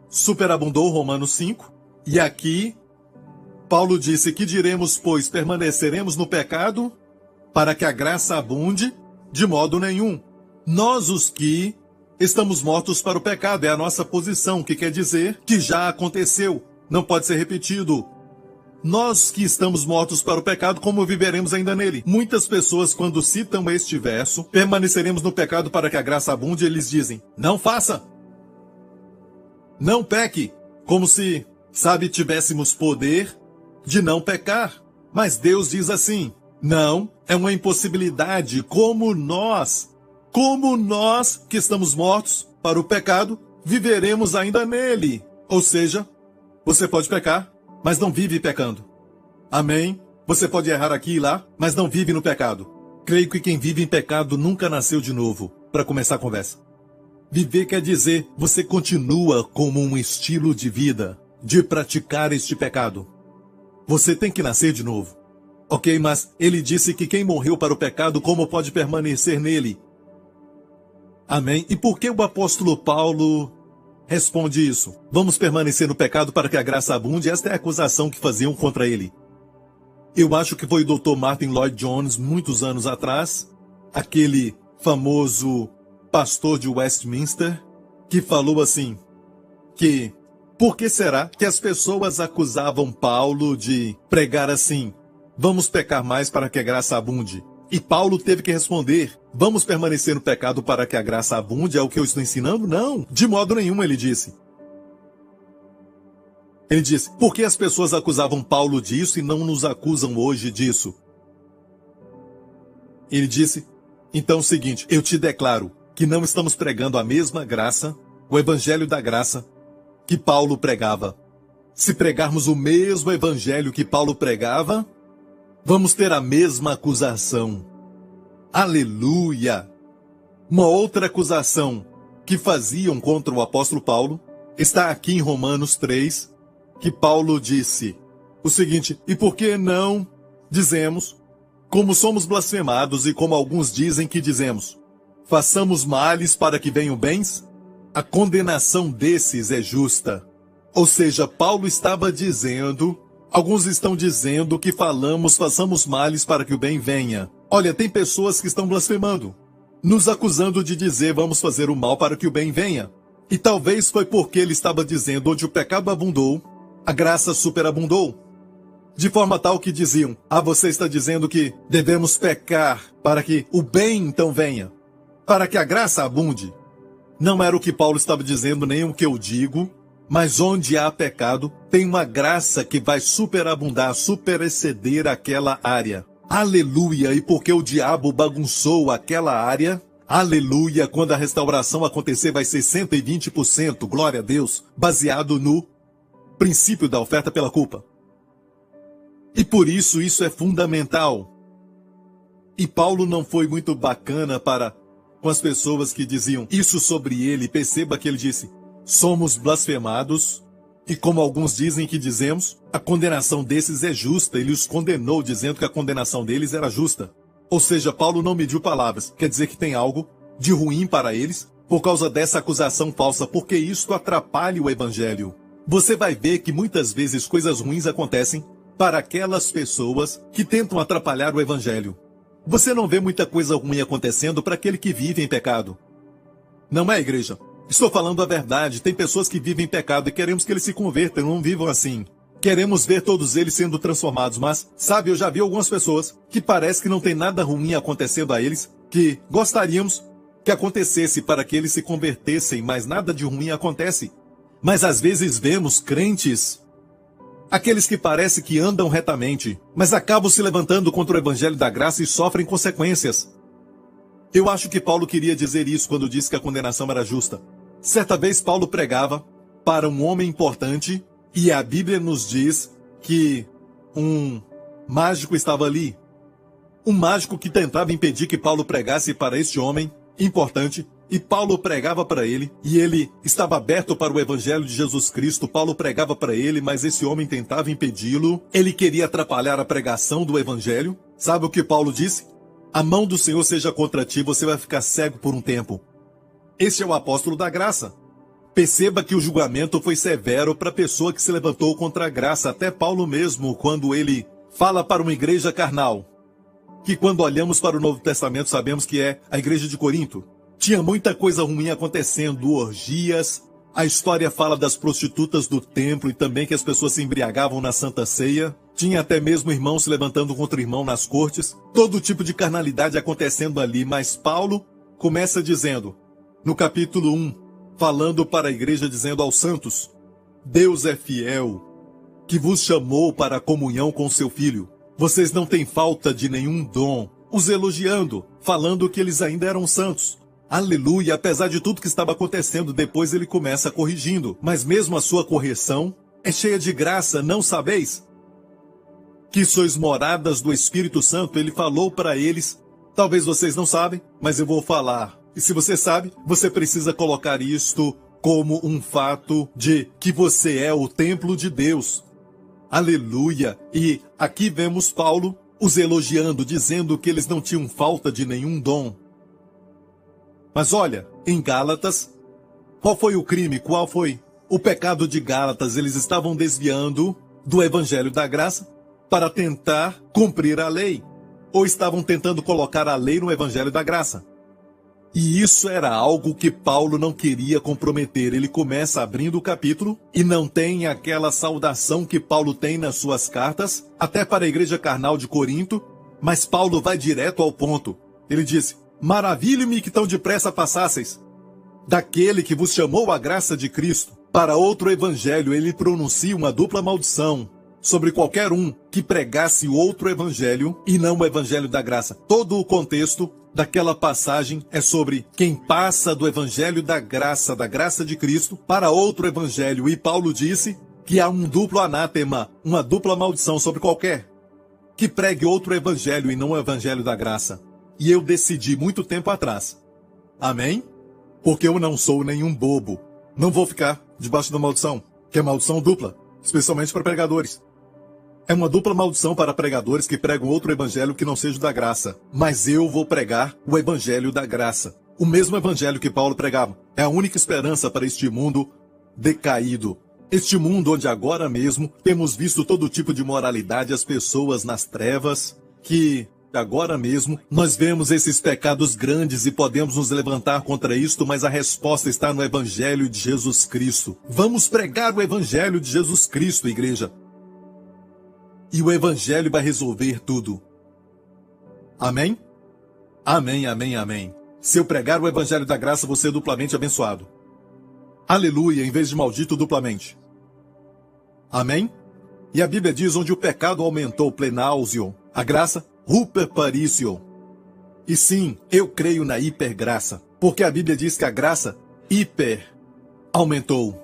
superabundou, Romanos 5. E aqui, Paulo disse, que diremos, pois, permaneceremos no pecado para que a graça abunde? De modo nenhum. Nós os que estamos mortos para o pecado, é a nossa posição, que quer dizer que já aconteceu, não pode ser repetido. Nós que estamos mortos para o pecado, como viveremos ainda nele? Muitas pessoas, quando citam este verso, permaneceremos no pecado para que a graça abunde, eles dizem, não faça. Não peque. Como se, tivéssemos poder de não pecar. Mas Deus diz assim, não, é uma impossibilidade. Como nós que estamos mortos para o pecado, viveremos ainda nele. Ou seja, você pode pecar, mas não vive pecando. Amém? Você pode errar aqui e lá, mas não vive no pecado. Creio que quem vive em pecado nunca nasceu de novo, para começar a conversa. Viver quer dizer, você continua como um estilo de vida, de praticar este pecado. Você tem que nascer de novo. Ok, mas ele disse que quem morreu para o pecado, como pode permanecer nele? Amém? E por que o apóstolo Paulo responde isso? Vamos permanecer no pecado para que a graça abunde? Esta é a acusação que faziam contra ele. Eu acho que foi o Dr. Martin Lloyd Jones, muitos anos atrás, aquele famoso pastor de Westminster, que falou assim, que por que será que as pessoas acusavam Paulo de pregar assim, vamos pecar mais para que a graça abunde? E Paulo teve que responder, vamos permanecer no pecado para que a graça abunde? É o que eu estou ensinando? Não, de modo nenhum, ele disse. Ele disse, por que as pessoas acusavam Paulo disso e não nos acusam hoje disso? Ele disse, então é o seguinte, eu te declaro que não estamos pregando a mesma graça, o evangelho da graça, que Paulo pregava. Se pregarmos o mesmo evangelho que Paulo pregava, vamos ter a mesma acusação. Aleluia! Uma outra acusação que faziam contra o apóstolo Paulo está aqui em Romanos 3, que Paulo disse o seguinte, e por que não dizemos, como somos blasfemados e como alguns dizem que dizemos, façamos males para que venham bens? A condenação desses é justa. Ou seja, Paulo estava dizendo, alguns estão dizendo que façamos males para que o bem venha. Olha, tem pessoas que estão blasfemando, nos acusando de dizer vamos fazer o mal para que o bem venha. E talvez foi porque ele estava dizendo onde o pecado abundou, a graça superabundou. De forma tal que diziam, você está dizendo que devemos pecar para que o bem então venha, para que a graça abunde. Não era o que Paulo estava dizendo, nem o que eu digo, mas onde há pecado, tem uma graça que vai superabundar, superexceder aquela área. Aleluia! E porque o diabo bagunçou aquela área, aleluia, quando a restauração acontecer vai ser 120%, glória a Deus, baseado no princípio da oferta pela culpa. E por isso é fundamental. E Paulo não foi muito bacana com as pessoas que diziam isso sobre ele. Perceba que ele disse, somos blasfemados, e como alguns dizem que dizemos, a condenação desses é justa. Ele os condenou, dizendo que a condenação deles era justa. Ou seja, Paulo não mediu palavras. Quer dizer que tem algo de ruim para eles por causa dessa acusação falsa, porque isto atrapalha o evangelho. Você vai ver que muitas vezes coisas ruins acontecem para aquelas pessoas que tentam atrapalhar o evangelho. Você não vê muita coisa ruim acontecendo para aquele que vive em pecado. Não é, igreja? Estou falando a verdade. Tem pessoas que vivem em pecado e queremos que eles se convertam, não vivam assim. Queremos ver todos eles sendo transformados, mas, eu já vi algumas pessoas que parece que não tem nada ruim acontecendo a eles, que gostaríamos que acontecesse para que eles se convertessem, mas nada de ruim acontece. Mas às vezes vemos crentes Aqueles que parece que andam retamente, mas acabam se levantando contra o evangelho da graça e sofrem consequências. Eu acho que Paulo queria dizer isso quando disse que a condenação era justa. Certa vez Paulo pregava para um homem importante e a Bíblia nos diz que um mágico estava ali. Um mágico que tentava impedir que Paulo pregasse para este homem importante, e Paulo pregava para ele, e ele estava aberto para o evangelho de Jesus Cristo. Paulo pregava para ele, mas esse homem tentava impedi-lo. Ele queria atrapalhar a pregação do evangelho. Sabe o que Paulo disse? A mão do Senhor seja contra ti, você vai ficar cego por um tempo. Este é o apóstolo da graça. Perceba que o julgamento foi severo para a pessoa que se levantou contra a graça. Até Paulo mesmo, quando ele fala para uma igreja carnal, que quando olhamos para o Novo Testamento sabemos que é a igreja de Corinto. Tinha muita coisa ruim acontecendo, orgias. A história fala das prostitutas do templo e também que as pessoas se embriagavam na Santa Ceia. Tinha até mesmo irmãos se levantando contra irmão nas cortes. Todo tipo de carnalidade acontecendo ali, mas Paulo começa dizendo, no capítulo 1, falando para a igreja, dizendo aos santos, Deus é fiel, que vos chamou para a comunhão com seu Filho. Vocês não têm falta de nenhum dom, os elogiando, falando que eles ainda eram santos. Aleluia, apesar de tudo que estava acontecendo, depois ele começa corrigindo. Mas mesmo a sua correção é cheia de graça, não sabeis? Que sois moradas do Espírito Santo, ele falou para eles. Talvez vocês não sabem, mas eu vou falar. E se você sabe, você precisa colocar isto como um fato de que você é o templo de Deus. Aleluia! E aqui vemos Paulo os elogiando, dizendo que eles não tinham falta de nenhum dom. Mas olha, em Gálatas, qual foi o crime? Qual foi o pecado de Gálatas? Eles estavam desviando do evangelho da graça para tentar cumprir a lei. Ou estavam tentando colocar a lei no evangelho da graça. E isso era algo que Paulo não queria comprometer. Ele começa abrindo o capítulo e não tem aquela saudação que Paulo tem nas suas cartas, até para a igreja carnal de Corinto, mas Paulo vai direto ao ponto. Ele disse, maravilhe-me que tão depressa passasseis daquele que vos chamou à graça de Cristo. Para outro evangelho ele pronuncia uma dupla maldição sobre qualquer um que pregasse outro evangelho e não o evangelho da graça. Todo o contexto daquela passagem é sobre quem passa do evangelho da graça de Cristo para outro evangelho. E Paulo disse que há um duplo anátema, uma dupla maldição sobre qualquer que pregue outro evangelho e não o evangelho da graça. E eu decidi muito tempo atrás. Amém? Porque eu não sou nenhum bobo. Não vou ficar debaixo da maldição, que é maldição dupla, especialmente para pregadores. É uma dupla maldição para pregadores que pregam outro evangelho que não seja o da graça. Mas eu vou pregar o evangelho da graça. O mesmo evangelho que Paulo pregava. É a única esperança para este mundo decaído. Este mundo onde agora mesmo temos visto todo tipo de moralidade, as pessoas nas trevas, que agora mesmo nós vemos esses pecados grandes e podemos nos levantar contra isto, mas a resposta está no evangelho de Jesus Cristo. Vamos pregar o evangelho de Jesus Cristo, igreja. E o evangelho vai resolver tudo. Amém? Amém, amém, amém. Se eu pregar o evangelho da graça, você é duplamente abençoado. Aleluia, em vez de maldito duplamente. Amém? E a Bíblia diz, onde o pecado aumentou plenausio, a graça, ruper parício. E sim, eu creio na hipergraça, porque a Bíblia diz que a graça hiper aumentou.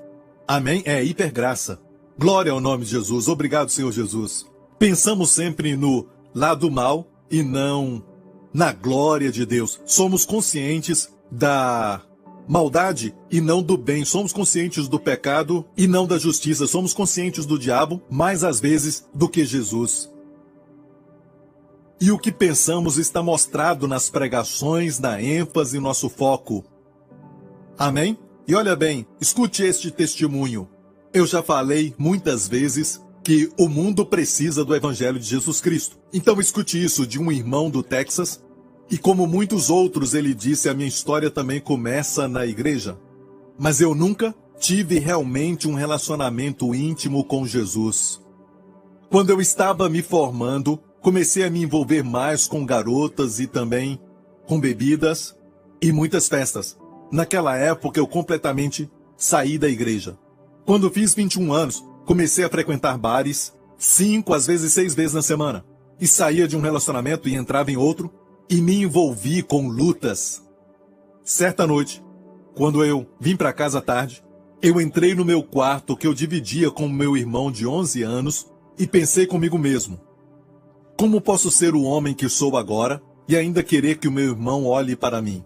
Amém? É hipergraça. Glória ao nome de Jesus. Obrigado, Senhor Jesus. Pensamos sempre no lado mal e não na glória de Deus. Somos conscientes da maldade e não do bem. Somos conscientes do pecado e não da justiça. Somos conscientes do diabo mais às vezes do que Jesus. E o que pensamos está mostrado nas pregações, na ênfase, nosso foco. Amém? E olha bem, escute este testemunho. Eu já falei muitas vezes que o mundo precisa do Evangelho de Jesus Cristo. Então escute isso de um irmão do Texas. E como muitos outros, ele disse, a minha história também começa na igreja. Mas eu nunca tive realmente um relacionamento íntimo com Jesus. Quando eu estava me formando, comecei a me envolver mais com garotas e também com bebidas e muitas festas. Naquela época eu completamente saí da igreja. Quando fiz 21 anos, Comecei a frequentar bares 5, às vezes 6 vezes na semana. E saía de um relacionamento e entrava em outro. E me envolvi com lutas. Certa noite, quando eu vim para casa à tarde, eu entrei no meu quarto que eu dividia com meu irmão de 11 anos e pensei comigo mesmo: como posso ser o homem que sou agora e ainda querer que o meu irmão olhe para mim?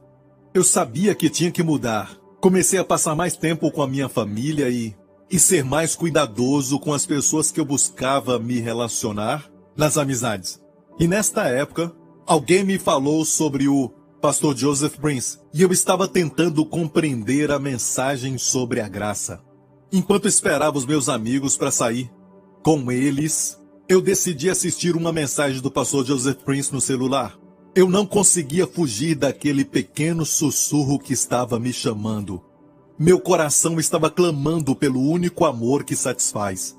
Eu sabia que tinha que mudar. Comecei a passar mais tempo com a minha família e ser mais cuidadoso com as pessoas que eu buscava me relacionar nas amizades. E nesta época, alguém me falou sobre o pastor Joseph Prince, e eu estava tentando compreender a mensagem sobre a graça. Enquanto esperava os meus amigos para sair com eles, eu decidi assistir uma mensagem do pastor Joseph Prince no celular. Eu não conseguia fugir daquele pequeno sussurro que estava me chamando. Meu coração estava clamando pelo único amor que satisfaz: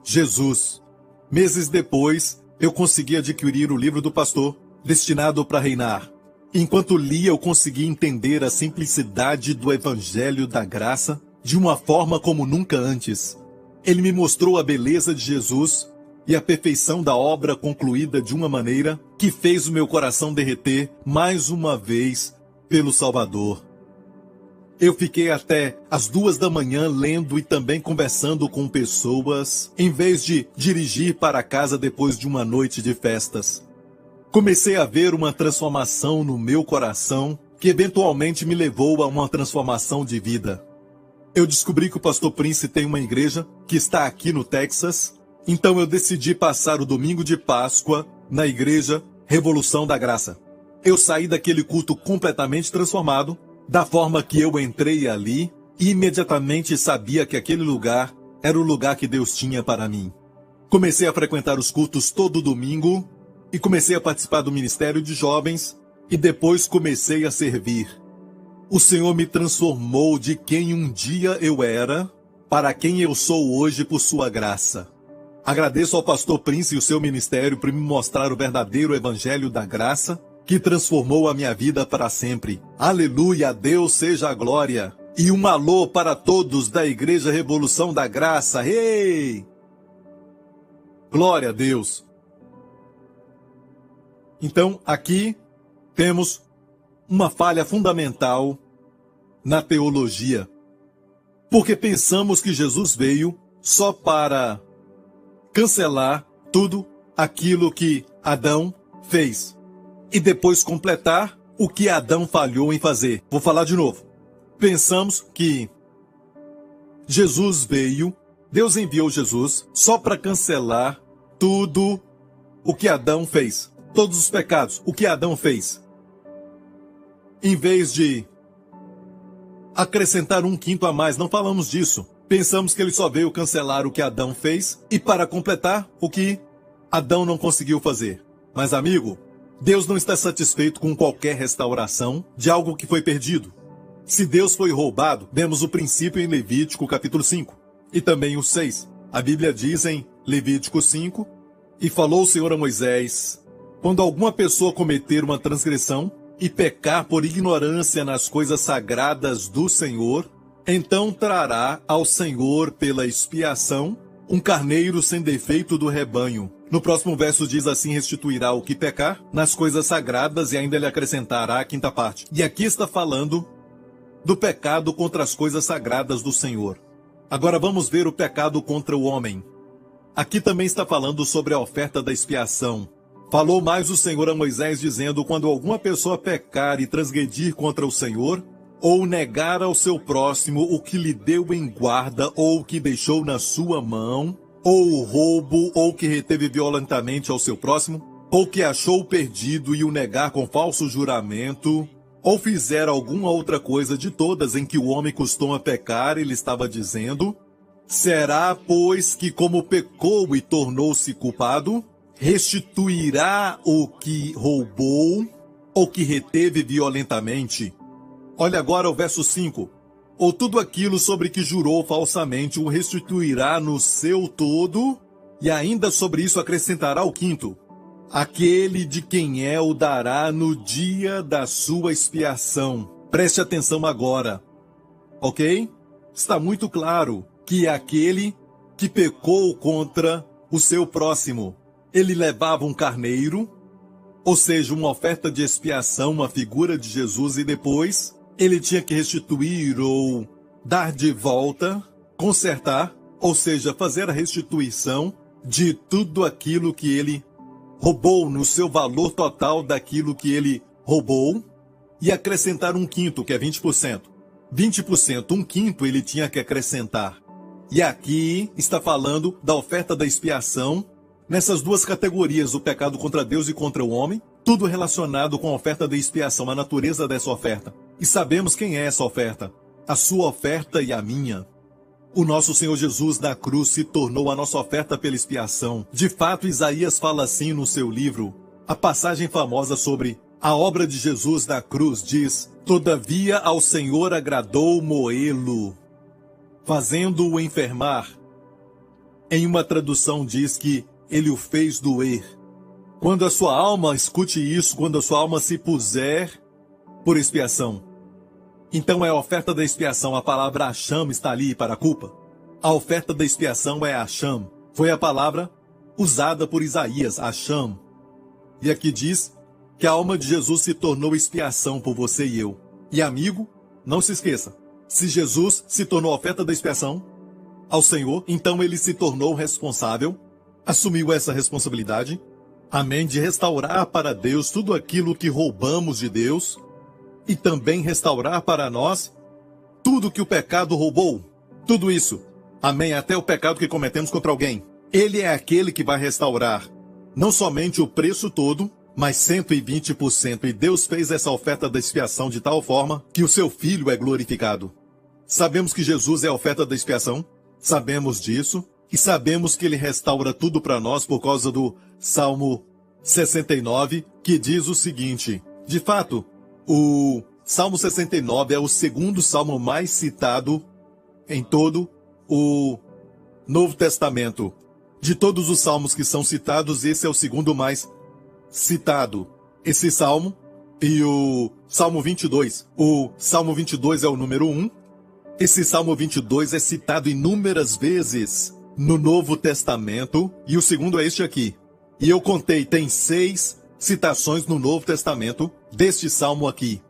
Jesus. Meses depois, eu consegui adquirir o livro do pastor, Destinado para Reinar. Enquanto lia, eu consegui entender a simplicidade do Evangelho da Graça de uma forma como nunca antes. Ele me mostrou a beleza de Jesus e a perfeição da obra concluída de uma maneira que fez o meu coração derreter mais uma vez pelo Salvador. Eu fiquei até as 2 da manhã lendo e também conversando com pessoas, em vez de dirigir para casa depois de uma noite de festas. Comecei a ver uma transformação no meu coração, que eventualmente me levou a uma transformação de vida. Eu descobri que o pastor Prince tem uma igreja que está aqui no Texas, então eu decidi passar o domingo de Páscoa na igreja Revolução da Graça. Eu saí daquele culto completamente transformado, da forma que eu entrei ali, e imediatamente sabia que aquele lugar era o lugar que Deus tinha para mim. Comecei a frequentar os cultos todo domingo, e comecei a participar do ministério de jovens, e depois comecei a servir. O Senhor me transformou de quem um dia eu era, para quem eu sou hoje por sua graça. Agradeço ao pastor Prince e o seu ministério por me mostrar o verdadeiro evangelho da graça, que transformou a minha vida para sempre. Aleluia, a Deus seja a glória. E um alô para todos da Igreja Revolução da Graça. Ei! Glória a Deus. Então, aqui temos uma falha fundamental na teologia. Porque pensamos que Jesus veio só para cancelar tudo aquilo que Adão fez e depois completar o que Adão falhou em fazer. Vou falar de novo. Pensamos que Jesus veio, Deus enviou Jesus só para cancelar tudo o que Adão fez. Todos os pecados, o que Adão fez. Em vez de acrescentar 1/5 a mais, não falamos disso. Pensamos que ele só veio cancelar o que Adão fez e para completar o que Adão não conseguiu fazer. Mas, amigo, Deus não está satisfeito com qualquer restauração de algo que foi perdido. Se Deus foi roubado, vemos o princípio em Levítico capítulo 5 e também o 6. A Bíblia diz em Levítico 5: e falou o Senhor a Moisés: quando alguma pessoa cometer uma transgressão e pecar por ignorância nas coisas sagradas do Senhor, então trará ao Senhor pela expiação um carneiro sem defeito do rebanho. No próximo verso diz assim: restituirá o que pecar nas coisas sagradas, e ainda lhe acrescentará a 5ª parte. E aqui está falando do pecado contra as coisas sagradas do Senhor. Agora vamos ver o pecado contra o homem. Aqui também está falando sobre a oferta da expiação. Falou mais o Senhor a Moisés, dizendo: quando alguma pessoa pecar e transgredir contra o Senhor, ou negar ao seu próximo o que lhe deu em guarda, ou o que deixou na sua mão, ou o roubo, ou que reteve violentamente ao seu próximo, ou que achou perdido e o negar com falso juramento, ou fizer alguma outra coisa de todas em que o homem costuma pecar, ele estava dizendo: será, pois, que como pecou e tornou-se culpado, restituirá o que roubou ou que reteve violentamente. Olha agora o verso 5. Ou tudo aquilo sobre que jurou falsamente o restituirá no seu todo, e ainda sobre isso acrescentará o 5º. Aquele de quem é o dará no dia da sua expiação. Preste atenção agora, ok? Está muito claro que aquele que pecou contra o seu próximo. Ele levava um carneiro, ou seja, uma oferta de expiação, uma figura de Jesus, e depois ele tinha que restituir ou dar de volta, consertar, ou seja, fazer a restituição de tudo aquilo que ele roubou, no seu valor total daquilo que ele roubou, e acrescentar um quinto, que é 20%. 20%, um quinto ele tinha que acrescentar. E aqui está falando da oferta da expiação, nessas duas categorias, o pecado contra Deus e contra o homem, tudo relacionado com a oferta da expiação, a natureza dessa oferta. E sabemos quem é essa oferta, a sua oferta e a minha. O nosso Senhor Jesus na cruz se tornou a nossa oferta pela expiação. De fato, Isaías fala assim no seu livro. A passagem famosa sobre a obra de Jesus na cruz diz: todavia ao Senhor agradou moê-lo, fazendo-o enfermar. Em uma tradução diz que ele o fez doer. Quando a sua alma, escute isso, quando a sua alma se puser por expiação. Então é a oferta da expiação, a palavra Acham está ali para a culpa. A oferta da expiação é Acham. Foi a palavra usada por Isaías, Acham. E aqui diz que a alma de Jesus se tornou expiação por você e eu. E amigo, não se esqueça, se Jesus se tornou a oferta da expiação ao Senhor, então ele se tornou responsável, assumiu essa responsabilidade, amém, de restaurar para Deus tudo aquilo que roubamos de Deus, e também restaurar para nós tudo que o pecado roubou. Tudo isso. Amém. Até o pecado que cometemos contra alguém. Ele é aquele que vai restaurar não somente o preço todo, mas 120%. E Deus fez essa oferta da expiação de tal forma que o seu Filho é glorificado. Sabemos que Jesus é a oferta da expiação. Sabemos disso. E sabemos que ele restaura tudo para nós por causa do Salmo 69, que diz o seguinte. De fato, o Salmo 69 é o segundo salmo mais citado em todo o Novo Testamento. De todos os salmos que são citados, esse é o segundo mais citado. Esse salmo e o Salmo 22. O Salmo 22 é o número 1. Esse Salmo 22 é citado inúmeras vezes no Novo Testamento. E o segundo é este aqui. E eu contei, tem 6 citações no Novo Testamento deste salmo aqui.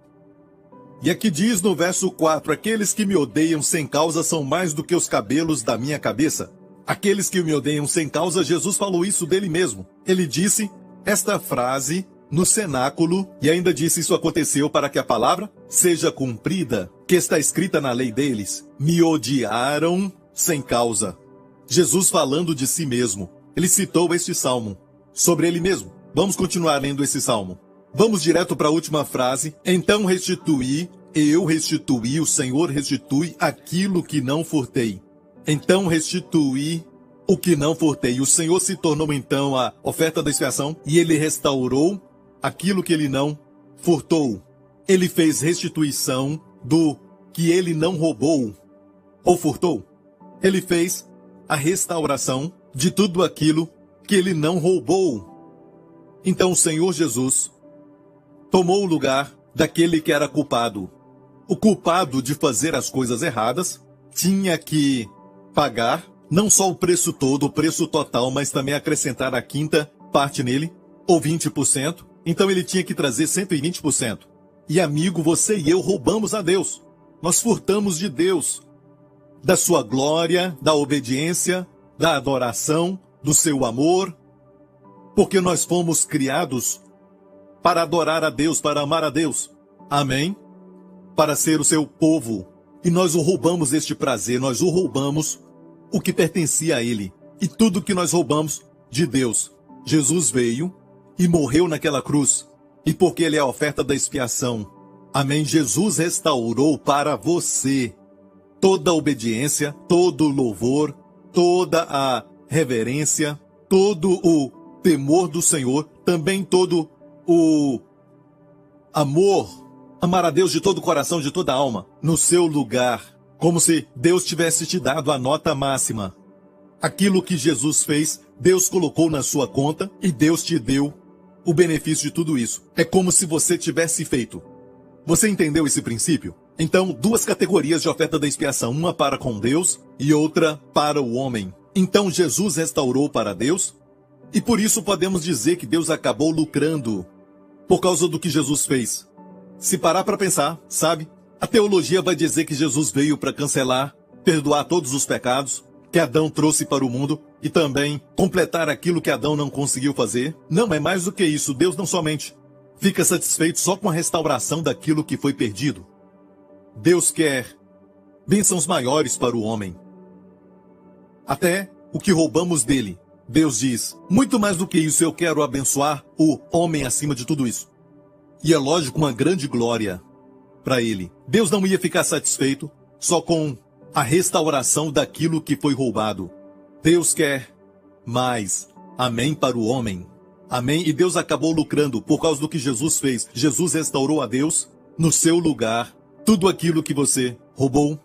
E aqui diz no verso 4, aqueles que me odeiam sem causa são mais do que os cabelos da minha cabeça. Aqueles que me odeiam sem causa, Jesus falou isso dele mesmo. Ele disse esta frase no cenáculo e ainda disse: isso aconteceu para que a palavra seja cumprida, que está escrita na lei deles. Me odiaram sem causa. Jesus falando de si mesmo. Ele citou este salmo sobre ele mesmo. Vamos continuar lendo esse salmo. Vamos direto para a última frase. Então restituí, eu restituí, o Senhor restitui aquilo que não furtei. Então restituí o que não furtei. O Senhor se tornou então a oferta da expiação e ele restaurou aquilo que ele não furtou. Ele fez restituição do que ele não roubou ou furtou. Ele fez a restauração de tudo aquilo que ele não roubou. Então o Senhor Jesus tomou o lugar daquele que era culpado. O culpado de fazer as coisas erradas tinha que pagar não só o preço todo, o preço total, mas também acrescentar a quinta parte nele, ou 20%. Então ele tinha que trazer 120%. E amigo, você e eu roubamos a Deus. Nós furtamos de Deus, da sua glória, da obediência, da adoração, do seu amor, porque nós fomos criados para adorar a Deus, para amar a Deus. Amém? Para ser o seu povo. E nós o roubamos este prazer, nós o roubamos o que pertencia a ele. E tudo que nós roubamos de Deus. Jesus veio e morreu naquela cruz. E porque ele é a oferta da expiação. Amém? Jesus restaurou para você toda a obediência, todo o louvor, toda a reverência, todo o temor do Senhor, também todo o amor, amar a Deus de todo o coração, de toda a alma, no seu lugar, como se Deus tivesse te dado a nota máxima. Aquilo que Jesus fez, Deus colocou na sua conta e Deus te deu o benefício de tudo isso. É como se você tivesse feito. Você entendeu esse princípio? Então, duas categorias de oferta da expiação, uma para com Deus e outra para o homem. Então Jesus restaurou para Deus? E por isso podemos dizer que Deus acabou lucrando por causa do que Jesus fez. Se parar para pensar, sabe? A teologia vai dizer que Jesus veio para cancelar, perdoar todos os pecados que Adão trouxe para o mundo e também completar aquilo que Adão não conseguiu fazer. Não, é mais do que isso. Deus não somente fica satisfeito só com a restauração daquilo que foi perdido. Deus quer bênçãos maiores para o homem. Até o que roubamos dele. Deus diz, muito mais do que isso, eu quero abençoar o homem acima de tudo isso. E é lógico, uma grande glória para ele. Deus não ia ficar satisfeito só com a restauração daquilo que foi roubado. Deus quer mais. Amém para o homem. Amém. E Deus acabou lucrando por causa do que Jesus fez. Jesus restaurou a Deus no seu lugar tudo aquilo que você roubou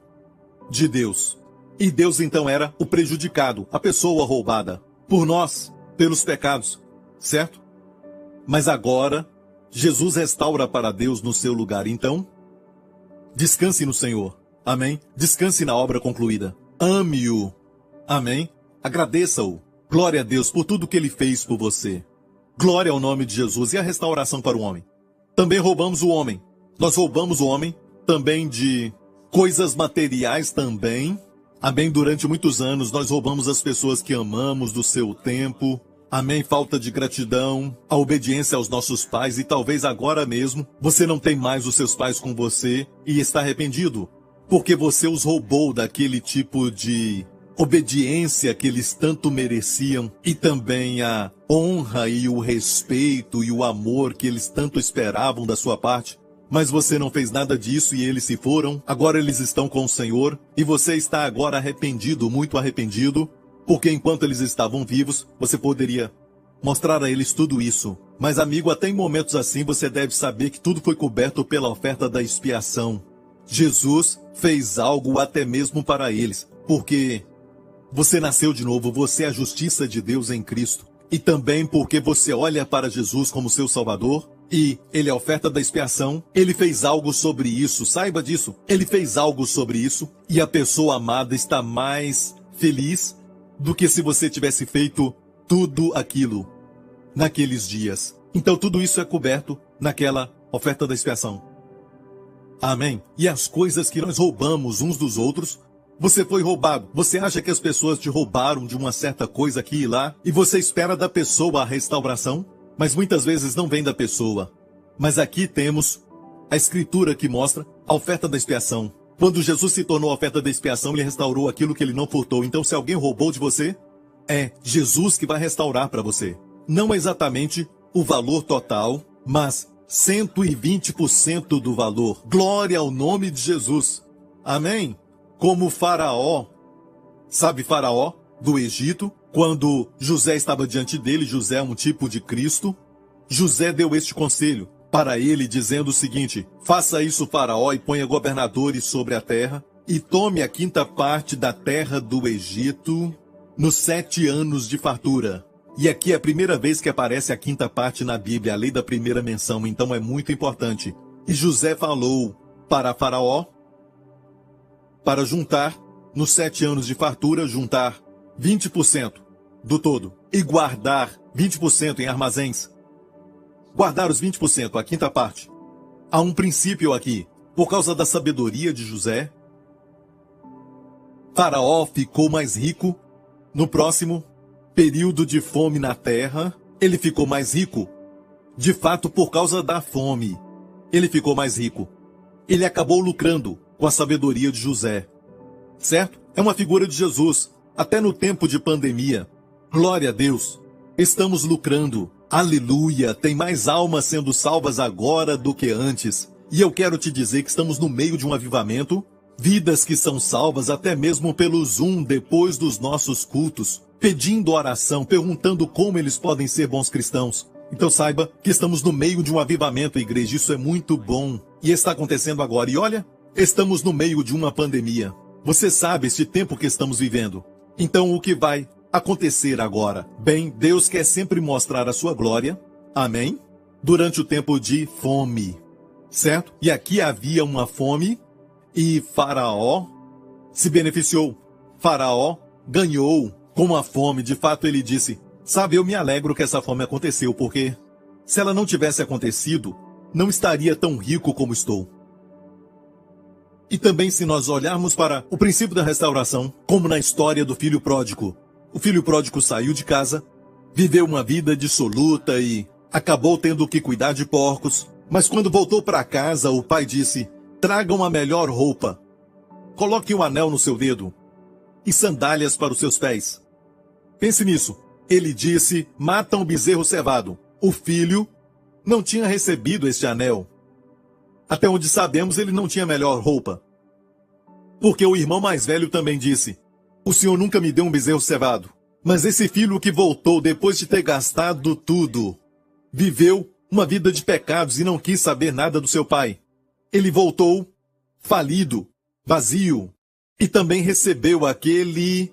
de Deus. E Deus então era o prejudicado, a pessoa roubada por nós, pelos pecados, certo? Mas agora, Jesus restaura para Deus no seu lugar. Então, descanse no Senhor. Amém? Descanse na obra concluída. Ame-o. Amém? Agradeça-o. Glória a Deus por tudo que Ele fez por você. Glória ao nome de Jesus e a restauração para o homem. Também roubamos o homem. Nós roubamos o homem também de coisas materiais também. Amém? Durante muitos anos nós roubamos as pessoas que amamos do seu tempo. Amém? Falta de gratidão, a obediência aos nossos pais e talvez agora mesmo você não tem mais os seus pais com você e está arrependido. Porque você os roubou daquele tipo de obediência que eles tanto mereciam e também a honra e o respeito e o amor que eles tanto esperavam da sua parte. Mas você não fez nada disso e eles se foram. Agora eles estão com o Senhor e você está agora arrependido, muito arrependido, porque enquanto eles estavam vivos, você poderia mostrar a eles tudo isso. Mas amigo, até em momentos assim você deve saber que tudo foi coberto pela oferta da expiação. Jesus fez algo até mesmo para eles, porque você nasceu de novo, você é a justiça de Deus em Cristo. E também porque você olha para Jesus como seu Salvador, e Ele é a oferta da expiação, Ele fez algo sobre isso, saiba disso. Ele fez algo sobre isso, e a pessoa amada está mais feliz do que se você tivesse feito tudo aquilo naqueles dias. Então tudo isso é coberto naquela oferta da expiação. Amém? E as coisas que nós roubamos uns dos outros, você foi roubado. Você acha que as pessoas te roubaram de uma certa coisa aqui e lá, e você espera da pessoa a restauração? Mas muitas vezes não vem da pessoa. Mas aqui temos a escritura que mostra a oferta da expiação. Quando Jesus se tornou a oferta da expiação, Ele restaurou aquilo que Ele não furtou. Então se alguém roubou de você, é Jesus que vai restaurar para você. Não exatamente o valor total, mas 120% do valor. Glória ao nome de Jesus. Amém? Como Faraó, sabe Faraó do Egito? Quando José estava diante dele, José é um tipo de Cristo, José deu este conselho para ele, dizendo o seguinte: faça isso, Faraó, e ponha governadores sobre a terra, e tome a 5ª parte da terra do Egito nos 7 anos de fartura. E aqui é a primeira vez que aparece a 5ª parte na Bíblia, a lei da primeira menção, então é muito importante. E José falou para Faraó para juntar, nos 7 anos de fartura, juntar 20% do todo e guardar 20% em armazéns. Guardar os 20%, a 5ª parte. Há um princípio aqui. Por causa da sabedoria de José, Faraó ficou mais rico no próximo período de fome na terra. Ele ficou mais rico, de fato, por causa da fome. Ele ficou mais rico. Ele acabou lucrando com a sabedoria de José. Certo? É uma figura de Jesus. Até no tempo de pandemia. Glória a Deus. Estamos lucrando. Aleluia. Tem mais almas sendo salvas agora do que antes. E eu quero te dizer que estamos no meio de um avivamento. Vidas que são salvas até mesmo pelo Zoom depois dos nossos cultos. Pedindo oração, perguntando como eles podem ser bons cristãos. Então saiba que estamos no meio de um avivamento, igreja. Isso é muito bom. E está acontecendo agora. E olha, estamos no meio de uma pandemia. Você sabe este tempo que estamos vivendo. Então o que vai acontecer agora? Bem, Deus quer sempre mostrar a sua glória. Amém? Durante o tempo de fome. Certo? E aqui havia uma fome e Faraó se beneficiou. Faraó ganhou com a fome, de fato ele disse, sabe, eu me alegro que essa fome aconteceu, porque se ela não tivesse acontecido, não estaria tão rico como estou. E também se nós olharmos para o princípio da restauração, como na história do filho pródigo. O filho pródigo saiu de casa, viveu uma vida dissoluta e acabou tendo que cuidar de porcos. Mas quando voltou para casa, o pai disse, tragam a melhor roupa, coloque um anel no seu dedo e sandálias para os seus pés. Pense nisso. Ele disse, matam o bezerro cevado. O filho não tinha recebido este anel. Até onde sabemos, ele não tinha melhor roupa. Porque o irmão mais velho também disse, o senhor nunca me deu um bezerro cevado. Mas esse filho que voltou depois de ter gastado tudo, viveu uma vida de pecados e não quis saber nada do seu pai. Ele voltou falido, vazio, e também recebeu aquele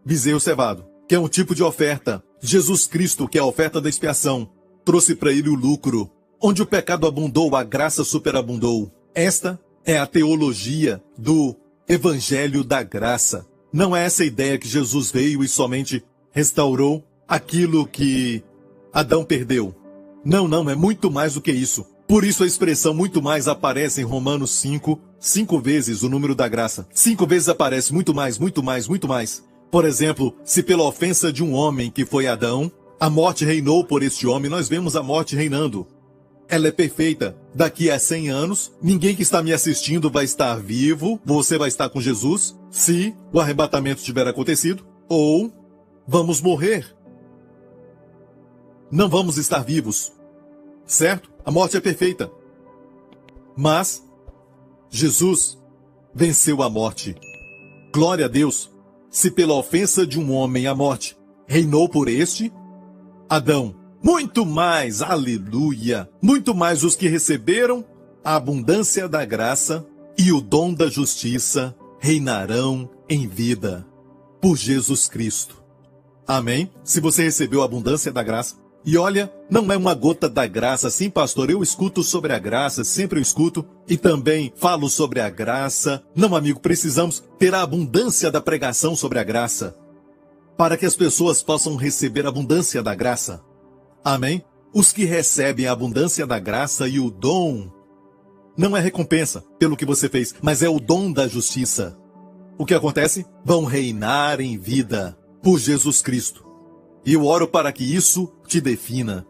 bezerro cevado, que é um tipo de oferta. Jesus Cristo, que é a oferta da expiação, trouxe para ele o lucro. Onde o pecado abundou, a graça superabundou. Esta é a teologia do Evangelho da Graça. Não é essa ideia que Jesus veio e somente restaurou aquilo que Adão perdeu. Não, é muito mais do que isso. Por isso a expressão muito mais aparece em Romanos 5 vezes o número da graça. 5 vezes aparece muito mais, muito mais, muito mais. Por exemplo, se pela ofensa de um homem que foi Adão, a morte reinou por este homem, nós vemos a morte reinando. Ela é perfeita. Daqui a 100 anos, ninguém que está me assistindo vai estar vivo, você vai estar com Jesus, se o arrebatamento tiver acontecido, ou vamos morrer. Não vamos estar vivos. Certo? A morte é perfeita. Mas Jesus venceu a morte. Glória a Deus. Se pela ofensa de um homem a morte reinou por este, Adão, muito mais, aleluia, muito mais os que receberam a abundância da graça e o dom da justiça reinarão em vida por Jesus Cristo. Amém? Se você recebeu a abundância da graça, e olha, não é uma gota da graça, sim, pastor, eu escuto sobre a graça, sempre eu escuto, e também falo sobre a graça. Não, amigo, precisamos ter a abundância da pregação sobre a graça, para que as pessoas possam receber a abundância da graça. Amém? Os que recebem a abundância da graça e o dom, não é recompensa pelo que você fez, mas é o dom da justiça. O que acontece? Vão reinar em vida por Jesus Cristo. E eu oro para que isso te defina.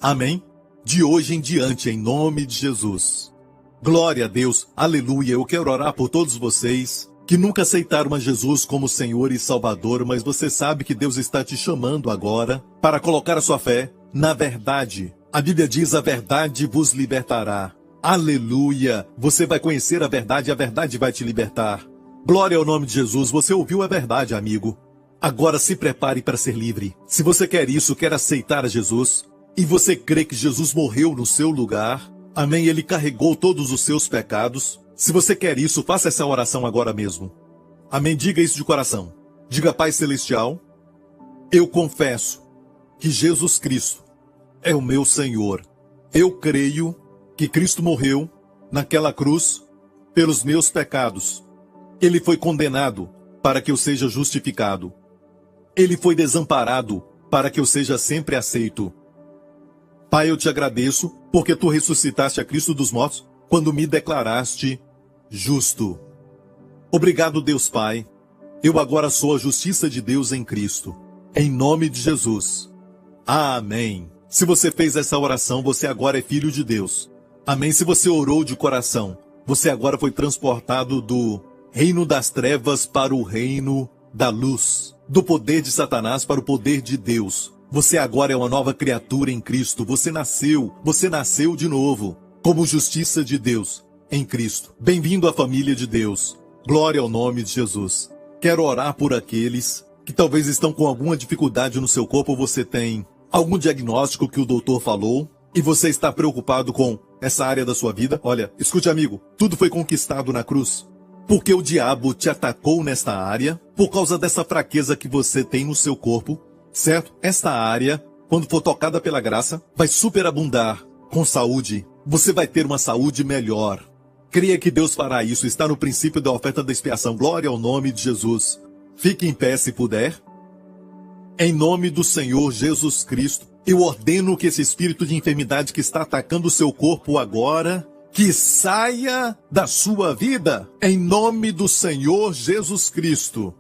Amém? De hoje em diante, em nome de Jesus. Glória a Deus. Aleluia. Eu quero orar por todos vocês que nunca aceitaram a Jesus como Senhor e Salvador, mas você sabe que Deus está te chamando agora para colocar a sua fé na verdade. A Bíblia diz, a verdade vos libertará. Aleluia. Você vai conhecer a verdade e a verdade vai te libertar. Glória ao nome de Jesus. Você ouviu a verdade, amigo. Agora se prepare para ser livre. Se você quer isso, quer aceitar a Jesus, e você crê que Jesus morreu no seu lugar, amém, ele carregou todos os seus pecados. Se você quer isso, faça essa oração agora mesmo. Amém, diga isso de coração. Diga, Pai Celestial, eu confesso que Jesus Cristo é o meu Senhor. Eu creio que Cristo morreu naquela cruz pelos meus pecados. Ele foi condenado para que eu seja justificado. Ele foi desamparado para que eu seja sempre aceito. Pai, eu te agradeço porque tu ressuscitaste a Cristo dos mortos quando me declaraste justo. Obrigado, Deus Pai. Eu agora sou a justiça de Deus em Cristo. Em nome de Jesus. Amém. Se você fez essa oração, você agora é filho de Deus. Amém. Se você orou de coração, você agora foi transportado do reino das trevas para o reino da luz, do poder de Satanás para o poder de Deus. Você agora é uma nova criatura em Cristo. Você nasceu de novo, como justiça de Deus em Cristo. Bem-vindo à família de Deus. Glória ao nome de Jesus. Quero orar por aqueles que talvez estão com alguma dificuldade no seu corpo. Você tem algum diagnóstico que o doutor falou e você está preocupado com essa área da sua vida. Olha, escute, amigo, tudo foi conquistado na cruz. Porque o diabo te atacou nesta área, por causa dessa fraqueza que você tem no seu corpo, certo? Esta área, quando for tocada pela graça, vai superabundar com saúde. Você vai ter uma saúde melhor. Creia que Deus fará isso. Está no princípio da oferta da expiação. Glória ao nome de Jesus. Fique em pé se puder. Em nome do Senhor Jesus Cristo, eu ordeno que esse espírito de enfermidade que está atacando o seu corpo agora, que saia da sua vida, em nome do Senhor Jesus Cristo.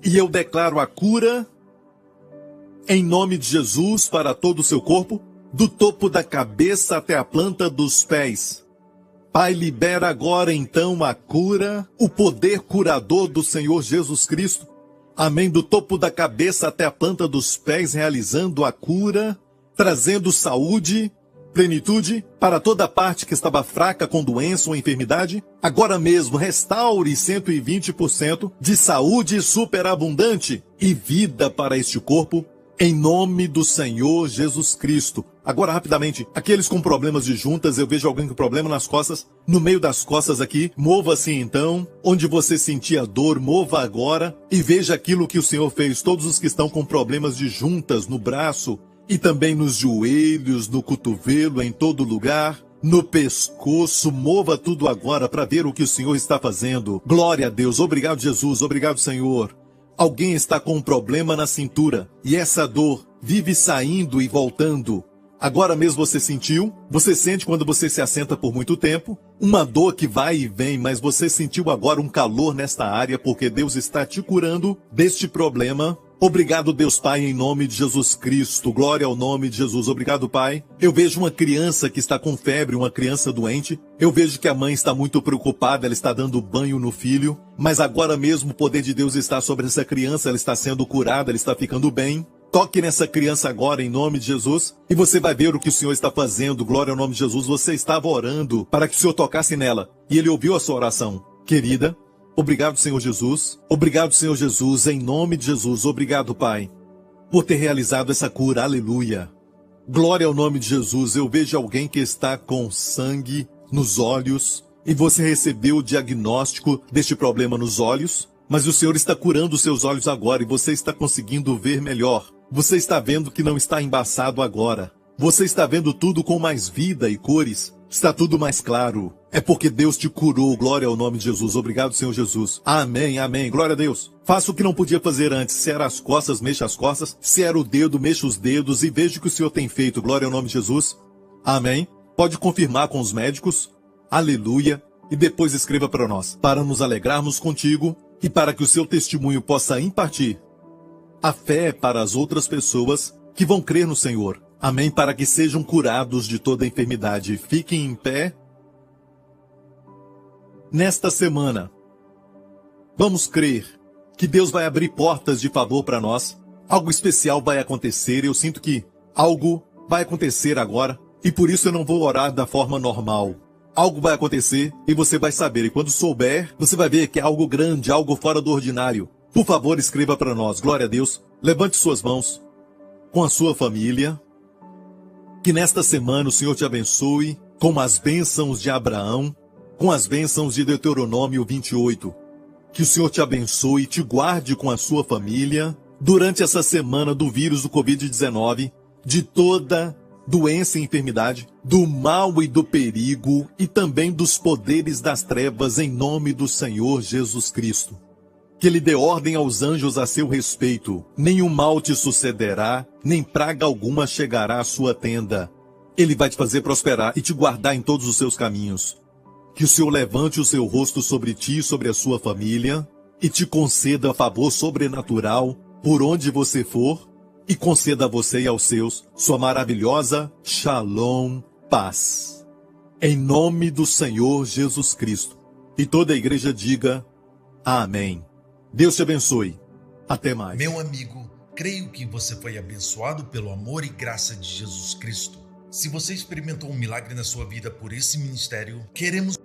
E eu declaro a cura, em nome de Jesus, para todo o seu corpo, do topo da cabeça até a planta dos pés. Pai, libera agora então a cura, o poder curador do Senhor Jesus Cristo. Amém, do topo da cabeça até a planta dos pés, realizando a cura, trazendo saúde, plenitude para toda parte que estava fraca com doença ou enfermidade. Agora mesmo, restaure 120% de saúde superabundante e vida para este corpo, em nome do Senhor Jesus Cristo. Agora, rapidamente, aqueles com problemas de juntas, eu vejo alguém com problema nas costas, no meio das costas aqui, mova-se então, onde você sentia dor, mova agora, e veja aquilo que o Senhor fez. Todos os que estão com problemas de juntas no braço, e também nos joelhos, no cotovelo, em todo lugar, no pescoço, mova tudo agora para ver o que o Senhor está fazendo. Glória a Deus, obrigado Jesus, obrigado Senhor. Alguém está com um problema na cintura, e essa dor vive saindo e voltando. Agora mesmo você sentiu? Você sente quando você se assenta por muito tempo? Uma dor que vai e vem, mas você sentiu agora um calor nesta área porque Deus está te curando deste problema. Obrigado, Deus Pai, em nome de Jesus Cristo. Glória ao nome de Jesus. Obrigado, Pai. Eu vejo uma criança que está com febre, uma criança doente. Eu vejo que a mãe está muito preocupada, ela está dando banho no filho. Mas agora mesmo o poder de Deus está sobre essa criança, ela está sendo curada, ela está ficando bem. Toque nessa criança agora, em nome de Jesus, e você vai ver o que o Senhor está fazendo. Glória ao nome de Jesus. Você estava orando para que o Senhor tocasse nela, e Ele ouviu a sua oração. Querida, obrigado, Senhor Jesus. Obrigado, Senhor Jesus, em nome de Jesus. Obrigado, Pai, por ter realizado essa cura. Aleluia. Glória ao nome de Jesus. Eu vejo alguém que está com sangue nos olhos, e você recebeu o diagnóstico deste problema nos olhos, mas o Senhor está curando os seus olhos agora, e você está conseguindo ver melhor. Você está vendo que não está embaçado agora. Você está vendo tudo com mais vida e cores. Está tudo mais claro. É porque Deus te curou. Glória ao nome de Jesus. Obrigado, Senhor Jesus. Amém, amém. Glória a Deus. Faça o que não podia fazer antes. Se era as costas, mexa as costas. Se era o dedo, mexa os dedos. E veja o que o Senhor tem feito. Glória ao nome de Jesus. Amém. Pode confirmar com os médicos. Aleluia. E depois escreva para nós, para nos alegrarmos contigo e para que o seu testemunho possa impartir a fé para as outras pessoas que vão crer no Senhor. Amém, para que sejam curados de toda enfermidade. Fiquem em pé. Nesta semana, vamos crer que Deus vai abrir portas de favor para nós. Algo especial vai acontecer. Eu sinto que algo vai acontecer agora, e por isso eu não vou orar da forma normal. Algo vai acontecer e você vai saber. E quando souber, você vai ver que é algo grande, algo fora do ordinário. Por favor, escreva para nós. Glória a Deus. Levante suas mãos com a sua família. Que nesta semana o Senhor te abençoe com as bênçãos de Abraão, com as bênçãos de Deuteronômio 28. Que o Senhor te abençoe e te guarde com a sua família durante essa semana do vírus do Covid-19, de toda doença e enfermidade, do mal e do perigo e também dos poderes das trevas, em nome do Senhor Jesus Cristo. Que Ele dê ordem aos anjos a seu respeito. Nenhum mal te sucederá, nem praga alguma chegará à sua tenda. Ele vai te fazer prosperar e te guardar em todos os seus caminhos. Que o Senhor levante o seu rosto sobre ti e sobre a sua família, e te conceda favor sobrenatural por onde você for, e conceda a você e aos seus sua maravilhosa Shalom, paz. Em nome do Senhor Jesus Cristo. E toda a igreja diga amém. Deus te abençoe. Até mais. Meu amigo, creio que você foi abençoado pelo amor e graça de Jesus Cristo. Se você experimentou um milagre na sua vida por esse ministério, queremos